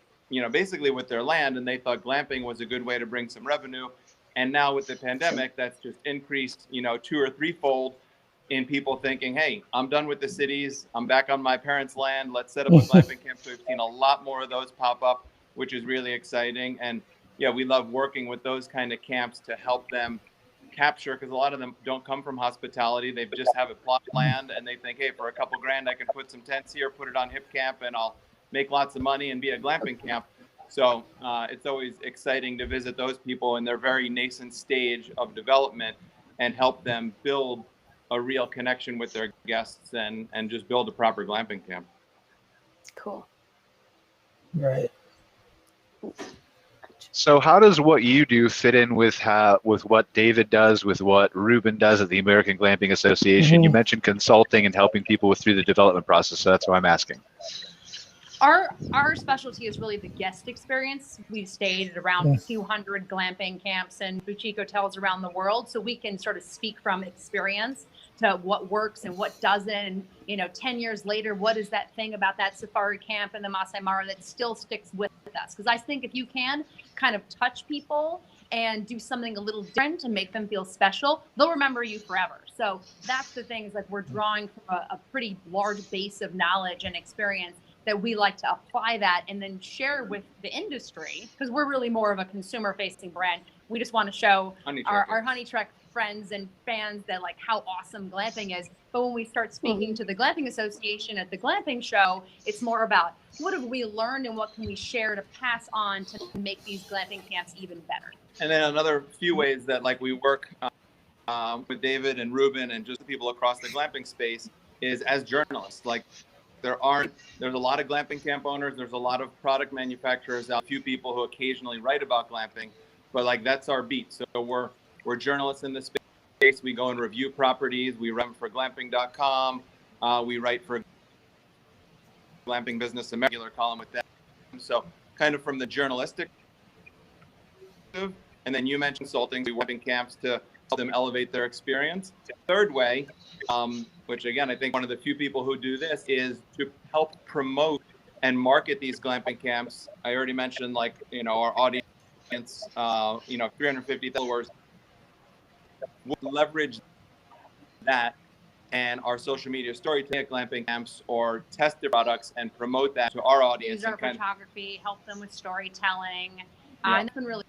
Speaker 9: basically with their land. And they thought glamping was a good way to bring some revenue. And now with the pandemic, that's just increased, 2 or 3-fold in people thinking, hey, I'm done with the cities. I'm back on my parents' land. Let's set up a glamping camp. So we've seen a lot more of those pop up, which is really exciting. And yeah, we love working with those kind of camps to help them capture, because a lot of them don't come from hospitality. They just have a plot of land and they think, hey, for a couple grand, I can put some tents here, put it on Hip Camp, and I'll make lots of money and be a glamping camp. So it's always exciting to visit those people in their very nascent stage of development and help them build a real connection with their guests and just build a proper glamping camp.
Speaker 4: Cool.
Speaker 5: Right.
Speaker 2: So how does what you do fit in with what David does, with what Ruben does at the American Glamping Association? You mentioned consulting and helping people through the development process, so that's why I'm asking.
Speaker 8: Our specialty is really the guest experience. We've stayed at around 200 glamping camps and boutique hotels around the world, so we can sort of speak from experience to what works and what doesn't. And 10 years later, what is that thing about that safari camp in the Masai Mara that still sticks with us? Because I think if you can kind of touch people and do something a little different to make them feel special, they'll remember you forever. So that's the thing, is like we're drawing from a pretty large base of knowledge and experience that we like to apply that and then share with the industry, because we're really more of a consumer facing brand. We just want to show our HoneyTrek friends and fans that like how awesome glamping is. But when we start speaking to the Glamping Association at the Glamping Show, it's more about what have we learned and what can we share to pass on to make these glamping camps even better.
Speaker 9: And then another few ways that like we work with David and Ruben and just people across the glamping space is as journalists. Like there's a lot of glamping camp owners, there's a lot of product manufacturers, a few people who occasionally write about glamping, but like that's our beat. So we're journalists in this space. We go and review properties. We run for glamping.com. We write for Glamping Business, a regular column with them. So kind of from the journalistic, and then you mentioned consulting. We work in camps to help them elevate their experience. Third way, which again, I think one of the few people who do this, is to help promote and market these glamping camps. I already mentioned our audience, 350 followers. We'll leverage that and our social media storytelling at glamping camps, or test their products and promote that to our audience.
Speaker 8: Use our photography, help them with storytelling. And it's been really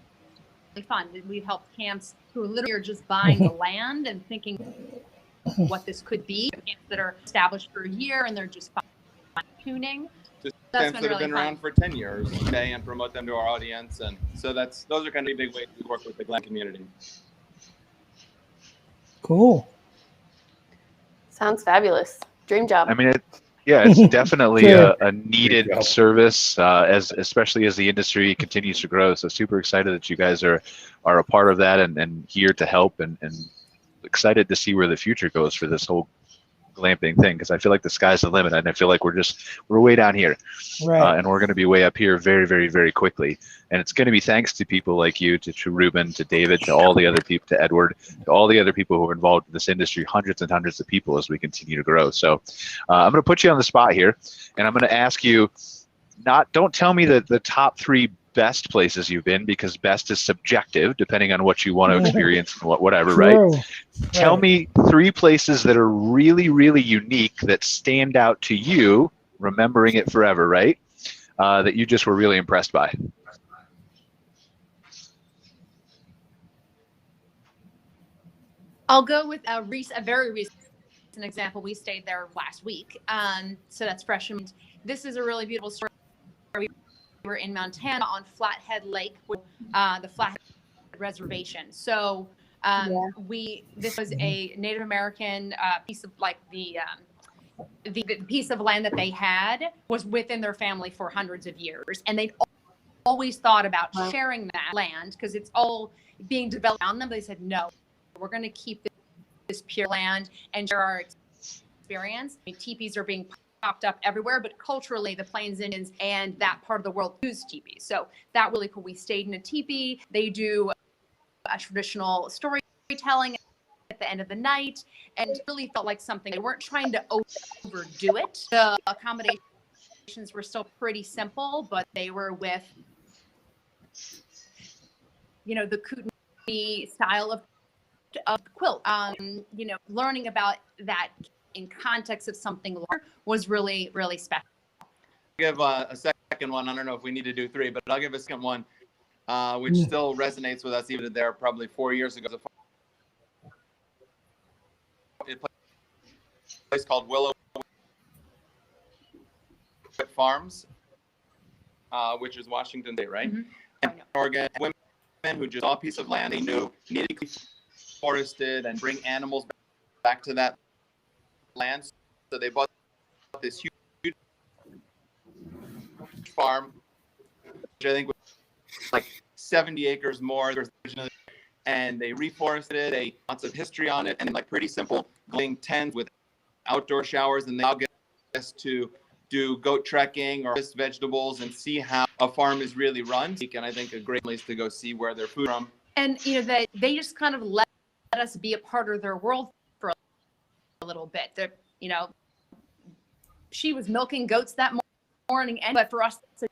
Speaker 8: fun. We've helped camps who literally are just buying the land and thinking what this could be. Camps that are established for a year and they're just fine-tuning.
Speaker 9: Just camps that have been around for 10 years, and promote them to our audience. And so those are kind of big ways we work with the glamping community.
Speaker 5: Cool.
Speaker 4: Sounds fabulous. Dream job.
Speaker 2: I mean, it's definitely a needed service, especially as the industry continues to grow. So super excited that you guys are a part of that and here to help and excited to see where the future goes for this whole glamping thing, because I feel like the sky's the limit, and I feel like we're way down here,
Speaker 5: Right.
Speaker 2: and we're going to be way up here very, very, very quickly. And it's going to be thanks to people like you, to Ruben, to David, to all the other people, to Edward, to all the other people who are involved in this industry, hundreds and hundreds of people as we continue to grow. So I'm going to put you on the spot here, and I'm going to ask you, don't tell me the top 3 best places you've been, because best is subjective depending on what you want to experience and whatever, right? Tell me 3 places that are really, really unique that stand out to you, remembering it forever, right? That you just were really impressed by.
Speaker 8: I'll go with a very recent example. We stayed there last week, so that's fresh. This is a really beautiful story. We were in Montana on Flathead Lake, the Flathead Reservation. So this was a Native American piece of the piece of land that they had was within their family for hundreds of years, and they'd always thought about sharing that land because it's all being developed around them. They said, no, we're going to keep this pure land and share our experience. I mean, teepees are being popped up everywhere, but culturally the Plains Indians and that part of the world use teepees. So that really cool. We stayed in a teepee. They do a traditional storytelling at the end of the night, and really felt like something. They weren't trying to overdo it. The accommodations were still pretty simple, but they were with, the Kootenai style of quilt. Learning about that in context of something larger was really, really special.
Speaker 9: I'll give a second one. I don't know if we need to do 3, but I'll give a second one, which still resonates with us even there probably 4 years ago. A place called Willow Farms, which is Washington State, right?
Speaker 8: Mm-hmm.
Speaker 9: And Oregon, women who just saw a piece of land they knew needed to be forested and bring animals back to that land. So they bought this huge farm, which I think was like 70 acres more, and they reforested it. They lots of history on it, and like pretty simple tents with outdoor showers, and they all get us to do goat trekking or harvest vegetables and see how a farm is really run. And I think a great place to go see where their food from.
Speaker 8: And they just kind of let us be a part of their world for a little bit. She was milking goats that morning, but for us to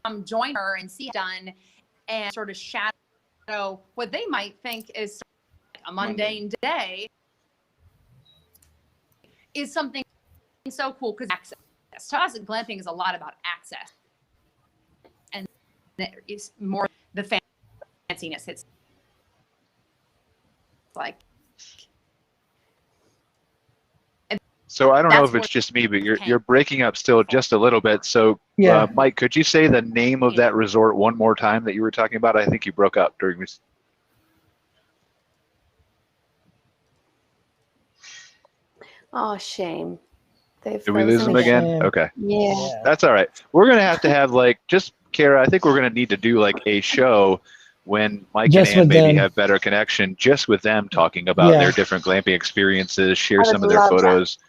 Speaker 8: come join her and see it done and sort of shadow what they might think is a mundane day is something so cool, because access to us, glamping is a lot about access, and it's more the fanciness. It's like,
Speaker 2: so I don't know if it's just me, but you're breaking up still just a little bit. So Mike, could you say the name of that resort one more time that you were talking about? I think you broke up during this.
Speaker 4: Oh, shame.
Speaker 2: Did we lose them again? Okay.
Speaker 4: Yeah.
Speaker 2: That's all right. We're going to have just Cara, I think we're going to need to do like a show when Mike
Speaker 5: Just
Speaker 2: and Ann
Speaker 5: with
Speaker 2: maybe
Speaker 5: them.
Speaker 2: have better connection, just with them talking about their different glamping experiences, share
Speaker 4: I
Speaker 2: some of
Speaker 4: would
Speaker 2: their
Speaker 4: love
Speaker 2: photos,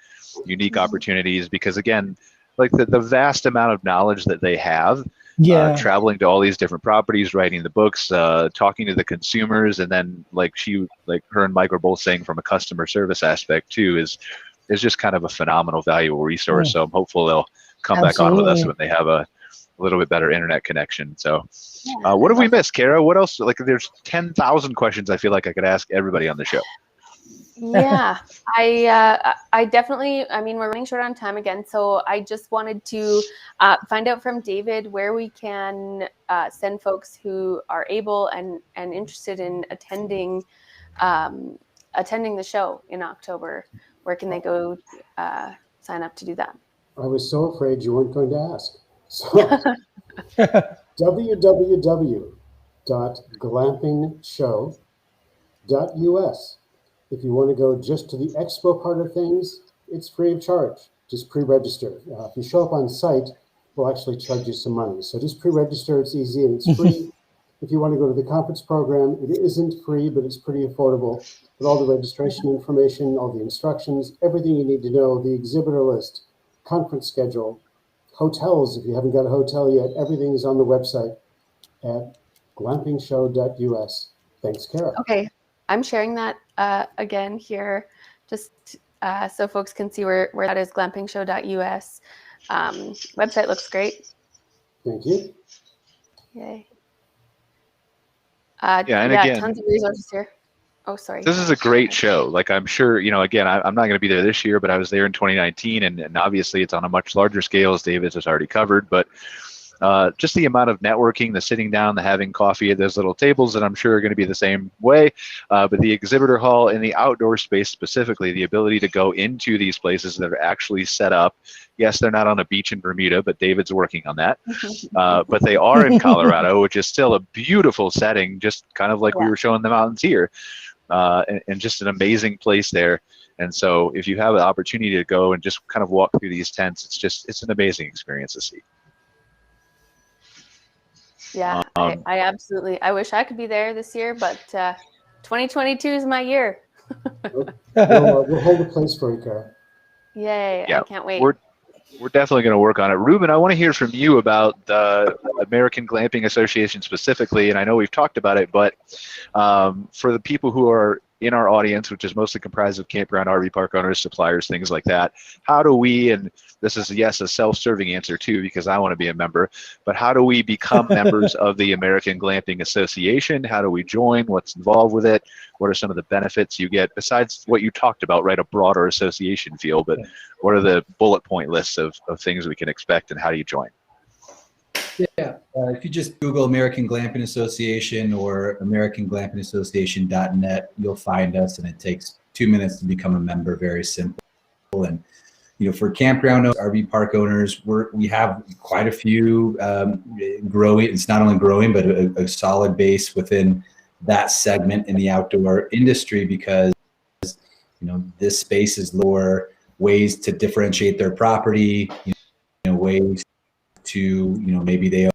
Speaker 2: unique opportunities, because again, like the vast amount of knowledge that they have, traveling to all these different properties, writing the books, talking to the consumers, and then her and Mike were both saying from a customer service aspect too, is just kind of a phenomenal, valuable resource. So I'm hopeful they'll come back on with us when they have a little bit better internet connection. So what have we missed, Cara? What else? Like, there's 10,000 questions I feel like I could ask everybody on the show.
Speaker 4: Yeah, I definitely, we're running short on time again. So I just wanted to find out from David where we can send folks who are able and interested in attending the show in October. Where can they go sign up to do that?
Speaker 3: I was so afraid you weren't going to ask. So www.glampingshow, glampingshowusa.us. If you want to go just to the expo part of things, it's free of charge. Just pre-register. If you show up on site, we'll actually charge you some money. So just pre-register. It's easy and it's free. If you want to go to the conference program, it isn't free, but it's pretty affordable. With all the registration information, all the instructions, everything you need to know, the exhibitor list, conference schedule, hotels, if you haven't got a hotel yet, everything is on the website at glampingshow.us. Thanks, Cara.
Speaker 4: Okay, I'm sharing that again here, just so folks can see where that is, glampingshow.us. Website looks great.
Speaker 3: Thank you.
Speaker 4: Yay.
Speaker 2: And again,
Speaker 4: tons of resources here. Oh, sorry.
Speaker 2: This is a great show. Like, I'm sure, again, I'm not going to be there this year, but I was there in 2019, and obviously it's on a much larger scale, as David has already covered. But just the amount of networking, the sitting down, the having coffee at those little tables that I'm sure are going to be the same way. But the exhibitor hall and the outdoor space specifically, the ability to go into these places that are actually set up. Yes, they're not on a beach in Bermuda, but David's working on that. But they are in Colorado, which is still a beautiful setting, just kind of like we were showing the mountains here. And just an amazing place there. And so if you have an opportunity to go and just kind of walk through these tents, it's an amazing experience to see.
Speaker 4: Yeah, I absolutely, I wish I could be there this year, but 2022 is my year.
Speaker 3: We'll hold a place for you, Cara.
Speaker 4: Yay,
Speaker 2: Yeah,
Speaker 4: I can't wait.
Speaker 2: We're definitely going to work on it. Ruben, I want to hear from you about the American Glamping Association specifically, and I know we've talked about it, but for the people who are in our audience, which is mostly comprised of campground, RV park owners, suppliers, things like that, how do we, and this is, yes, a self-serving answer too, because I want to be a member, but how do we become members of the American Glamping Association? How do we join? What's involved with it? What are some of the benefits you get besides what you talked about, right? A broader association feel, but what are the bullet point lists of things we can expect, and how do you join?
Speaker 6: Yeah, if you just Google American Glamping Association or AmericanGlampingAssociation.net, you'll find us, and it takes 2 minutes to become a member. Very simple. And for campground owners, RV park owners, we have quite a few growing. It's not only growing, but a solid base within that segment in the outdoor industry, because this space is lower ways to differentiate their property, ways to maybe they own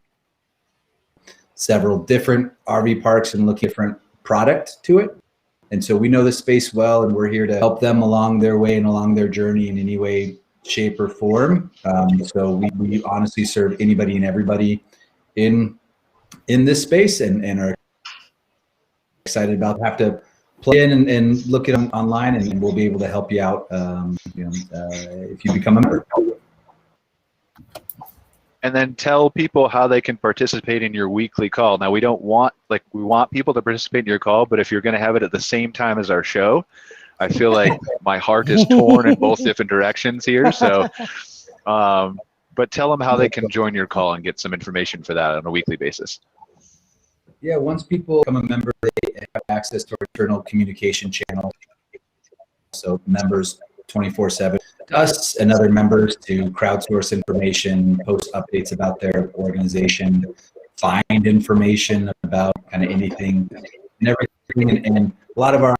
Speaker 6: several different RV parks and look at different product to it. And so we know the space well, and we're here to help them along their way and along their journey in any way, shape, or form. So we honestly serve anybody and everybody in this space, and are excited about have to plug in and look at them online, and we'll be able to help you out if you become a member.
Speaker 2: And then tell people how they can participate in your weekly call. Now, we want people to participate in your call, but if you're going to have it at the same time as our show, I feel like my heart is torn in both different directions here. So, but tell them how they can join your call and get some information for that on a weekly basis.
Speaker 6: Yeah, once people become a member, they have access to our internal communication channel. So members 24/7, us and other members to crowdsource information, post updates about their organization, find information about kind of anything and everything. And a lot of our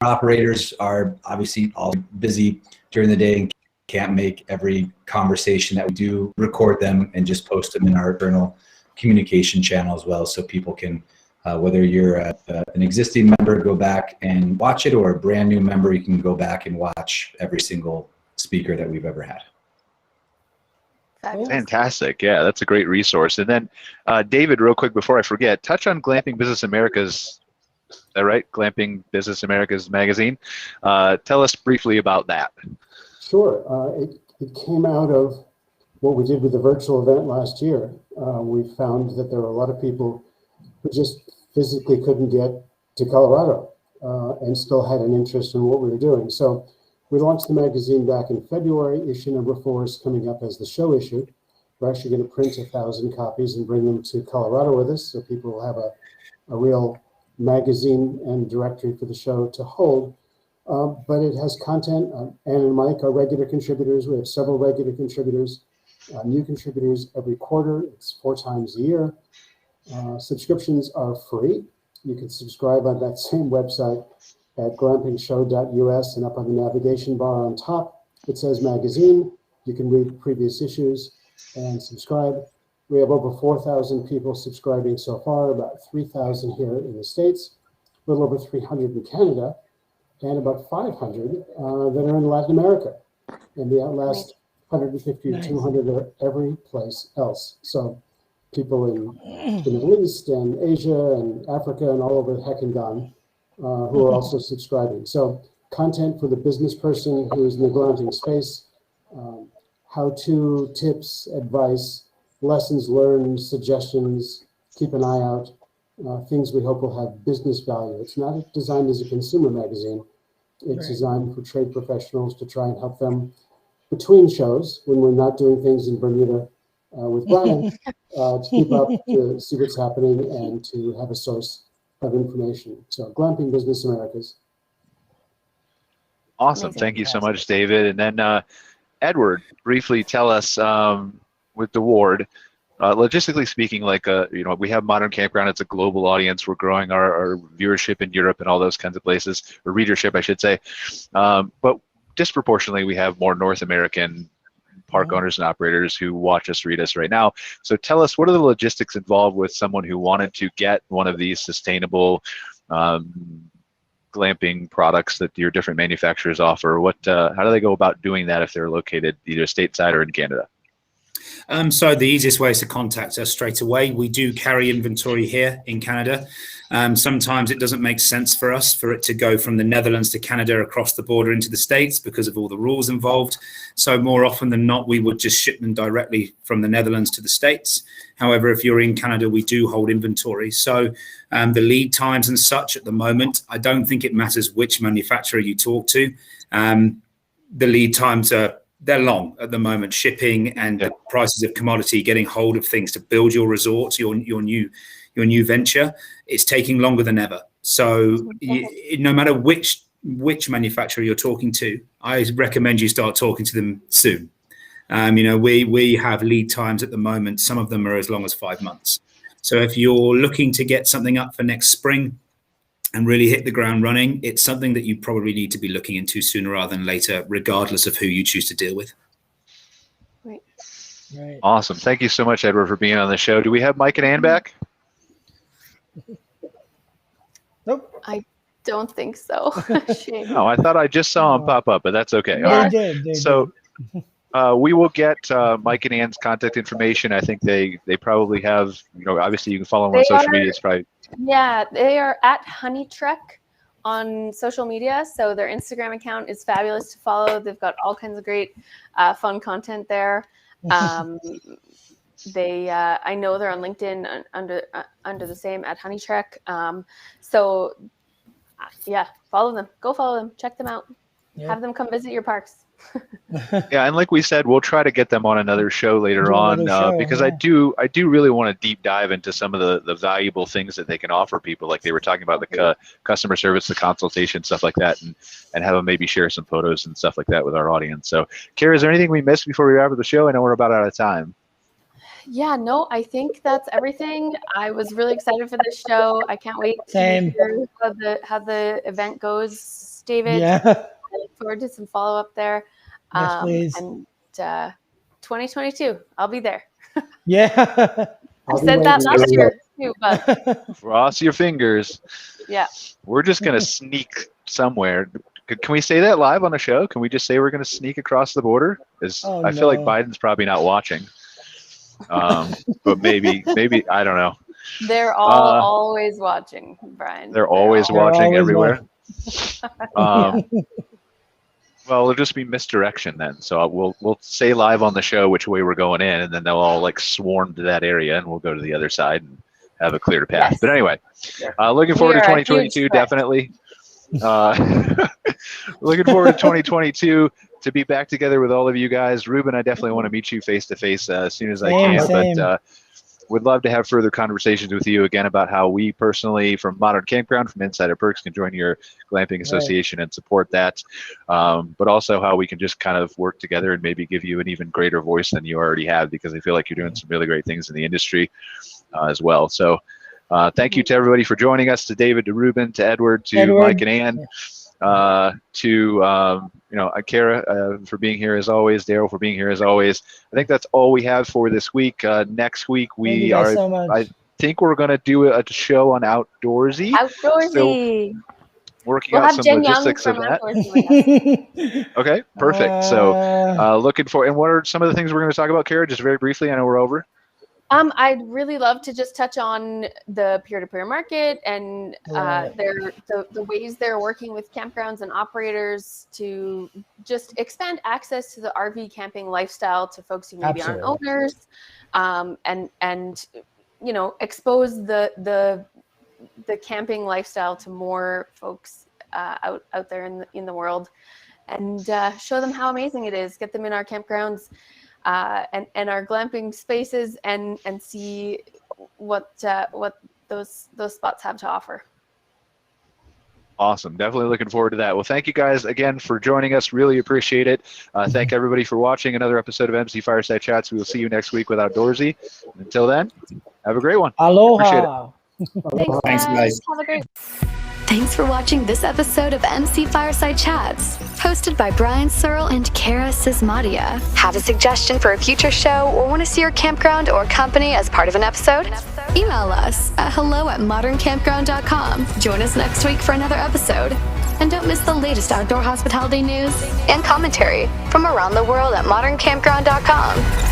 Speaker 6: operators are obviously all busy during the day and can't make every conversation that we do, record them and just post them in our internal communication channel as well, so people can, whether you're an existing member, go back and watch it, or a brand new member, you can go back and watch every single speaker that we've ever had.
Speaker 2: Fantastic. Yeah, that's a great resource. And then David, real quick before I forget, touch on Glamping Business America's, is that right? Glamping Business America's magazine. Tell us briefly about that.
Speaker 3: Sure. It came out of what we did with the virtual event last year. We found that there were a lot of people who just physically couldn't get to Colorado and still had an interest in what we were doing. So we launched the magazine back in February. Issue number 4 is coming up as the show issue. We're actually going to print 1,000 copies and bring them to Colorado with us, so people will have a real magazine and directory for the show to hold. But it has content. Ann and Mike are regular contributors. We have several regular contributors, new contributors every quarter. It's 4 times a year. Subscriptions are free. You can subscribe on that same website at glampingshow.us, and up on the navigation bar on top, it says magazine. You can read previous issues and subscribe. We have over 4,000 people subscribing so far, about 3,000 here in the States, a little over 300 in Canada, and about 500 that are in Latin America. And the last 150 or 200 are every place else. So people in the Middle East and Asia and Africa and all over the heck and gone who are also subscribing. So content for the business person who is in the glamping space, how-to tips, advice, lessons learned, suggestions, keep an eye out, things we hope will have business value. It's not designed as a consumer magazine. It's designed for trade professionals to try and help them between shows when we're not doing things in Bermuda with Brian to keep up, to see what's happening, and to have a source of information. So Glamping Business Americas.
Speaker 2: Awesome.
Speaker 4: Amazing.
Speaker 2: Thank you so much, David. And then Edward, briefly tell us with the Waard, logistically speaking, like we have Modern Campground. It's a global audience. We're growing our viewership in Europe and all those kinds of places, or readership, I should say. But disproportionately, we have more North American park owners and operators who watch us, read us right now. So tell us, what are the logistics involved with someone who wanted to get one of these sustainable glamping products that your different manufacturers offer? How do they go about doing that if they're located either stateside or in Canada?
Speaker 7: So the easiest way is to contact us straight away. We do carry inventory here in Canada. Sometimes it doesn't make sense for us for it to go from the Netherlands to Canada across the border into the States because of all the rules involved. So more often than not, we would just ship them directly from the Netherlands to the States. However, if you're in Canada, we do hold inventory. So the lead times and such at the moment, I don't think it matters which manufacturer you talk to. The lead times they're long at the moment, shipping and the prices of commodity, getting hold of things to build your resort, your new venture, it's taking longer than ever. So no matter which manufacturer you're talking to, I recommend you start talking to them soon. We have lead times at the moment. Some of them are as long as 5 months. So if you're looking to get something up for next spring and really hit the ground running, it's something that you probably need to be looking into sooner rather than later, regardless of who you choose to deal with.
Speaker 4: Right.
Speaker 2: Awesome. Thank you so much, Edward, for being on the show. Do we have Mike and Ann back?
Speaker 5: Nope.
Speaker 4: I don't think so. Shame.
Speaker 2: No, I thought I just saw him pop up, but that's okay. All right.
Speaker 5: They did.
Speaker 2: So we will get Mike and Ann's contact information. I think they probably have, obviously you can follow them on social media. It's probably.
Speaker 4: Yeah, they are at HoneyTrek on social media. So their Instagram account is fabulous to follow. They've got all kinds of great fun content there. I know they're on LinkedIn under the same at HoneyTrek. So follow them. Go follow them. Check them out.
Speaker 5: Yeah.
Speaker 4: Have them come visit your parks.
Speaker 2: Yeah, and like we said, we'll try to get them on another show later on because I do really want to deep dive into some of the valuable things that they can offer people. Like they were talking about the customer service, the consultation, stuff like that, and have them maybe share some photos and stuff like that with our audience. So, Cara, is there anything we missed before we wrap up the show? I know we're about out of time.
Speaker 4: Yeah, no, I think that's everything. I was really excited for this show. I can't wait to hear how the event goes, David.
Speaker 5: Yeah.
Speaker 4: I look forward to some follow-up there.
Speaker 5: Yes, please.
Speaker 4: And 2022, I'll be there.
Speaker 5: Yeah.
Speaker 4: I said that last year too, but
Speaker 2: cross your fingers.
Speaker 4: Yeah.
Speaker 2: We're just going to sneak somewhere. Can we say that live on the show? Can we just say we're going to sneak across the border? I feel like Biden's probably not watching. But maybe, I don't know.
Speaker 4: They're always watching, Brian.
Speaker 2: They're always watching everywhere. Well, it'll just be misdirection then. So we'll say live on the show which way we're going in, and then they'll all like swarm to that area, and we'll go to the other side and have a clear path. Yes. But anyway, looking forward to 2022, definitely. Looking forward to 2022 to be back together with all of you guys. Ruben, I definitely want to meet you face to face as soon as I can.
Speaker 5: Same.
Speaker 2: But would love to have further conversations with you again about how we personally, from Modern Campground, from Insider Perks, can join your glamping association and support that. But also how we can just kind of work together and maybe give you an even greater voice than you already have, because I feel like you're doing some really great things in the industry as well. So Thank you to everybody for joining us, to David, to Ruben, to Edward, to Mike and Ann, to Cara for being here as always, Darryle for being here as always. I think that's all we have for this week. Next week we are.
Speaker 5: So much.
Speaker 2: I think we're going to do a show on outdoorsy.
Speaker 4: Outdoorsy.
Speaker 2: So working
Speaker 4: We'll
Speaker 2: out
Speaker 4: have
Speaker 2: some
Speaker 4: Jen Young
Speaker 2: logistics of
Speaker 4: from
Speaker 2: that.
Speaker 4: Outdoorsy.
Speaker 2: Okay, perfect. So looking for, and what are some of the things we're going to talk about, Cara? Just very briefly, I know we're over.
Speaker 4: I'd really love to just touch on the peer-to-peer market and the ways they're working with campgrounds and operators to just expand access to the RV camping lifestyle to folks who maybe aren't owners, and expose the camping lifestyle to more folks out there in the world, and show them how amazing it is. Get them in our campgrounds. And our glamping spaces, and see what those spots have to offer.
Speaker 2: Awesome. Definitely looking forward to that. Well, thank you guys again for joining us. Really appreciate it. Thank everybody for watching another episode of MC Fireside Chats. We will see you next week with Outdoorsy. Until then, have a great one.
Speaker 5: Aloha.
Speaker 2: Appreciate it.
Speaker 7: Thanks, guys.
Speaker 4: Have a great.
Speaker 1: Thanks for watching this episode of MC Fireside Chats, hosted by Brian Searl and Cara Csizmadia. Have a suggestion for a future show or want to see your campground or company as part of an episode? Email us at hello@moderncampground.com. Join us next week for another episode. And don't miss the latest outdoor hospitality news and commentary from around the world at moderncampground.com.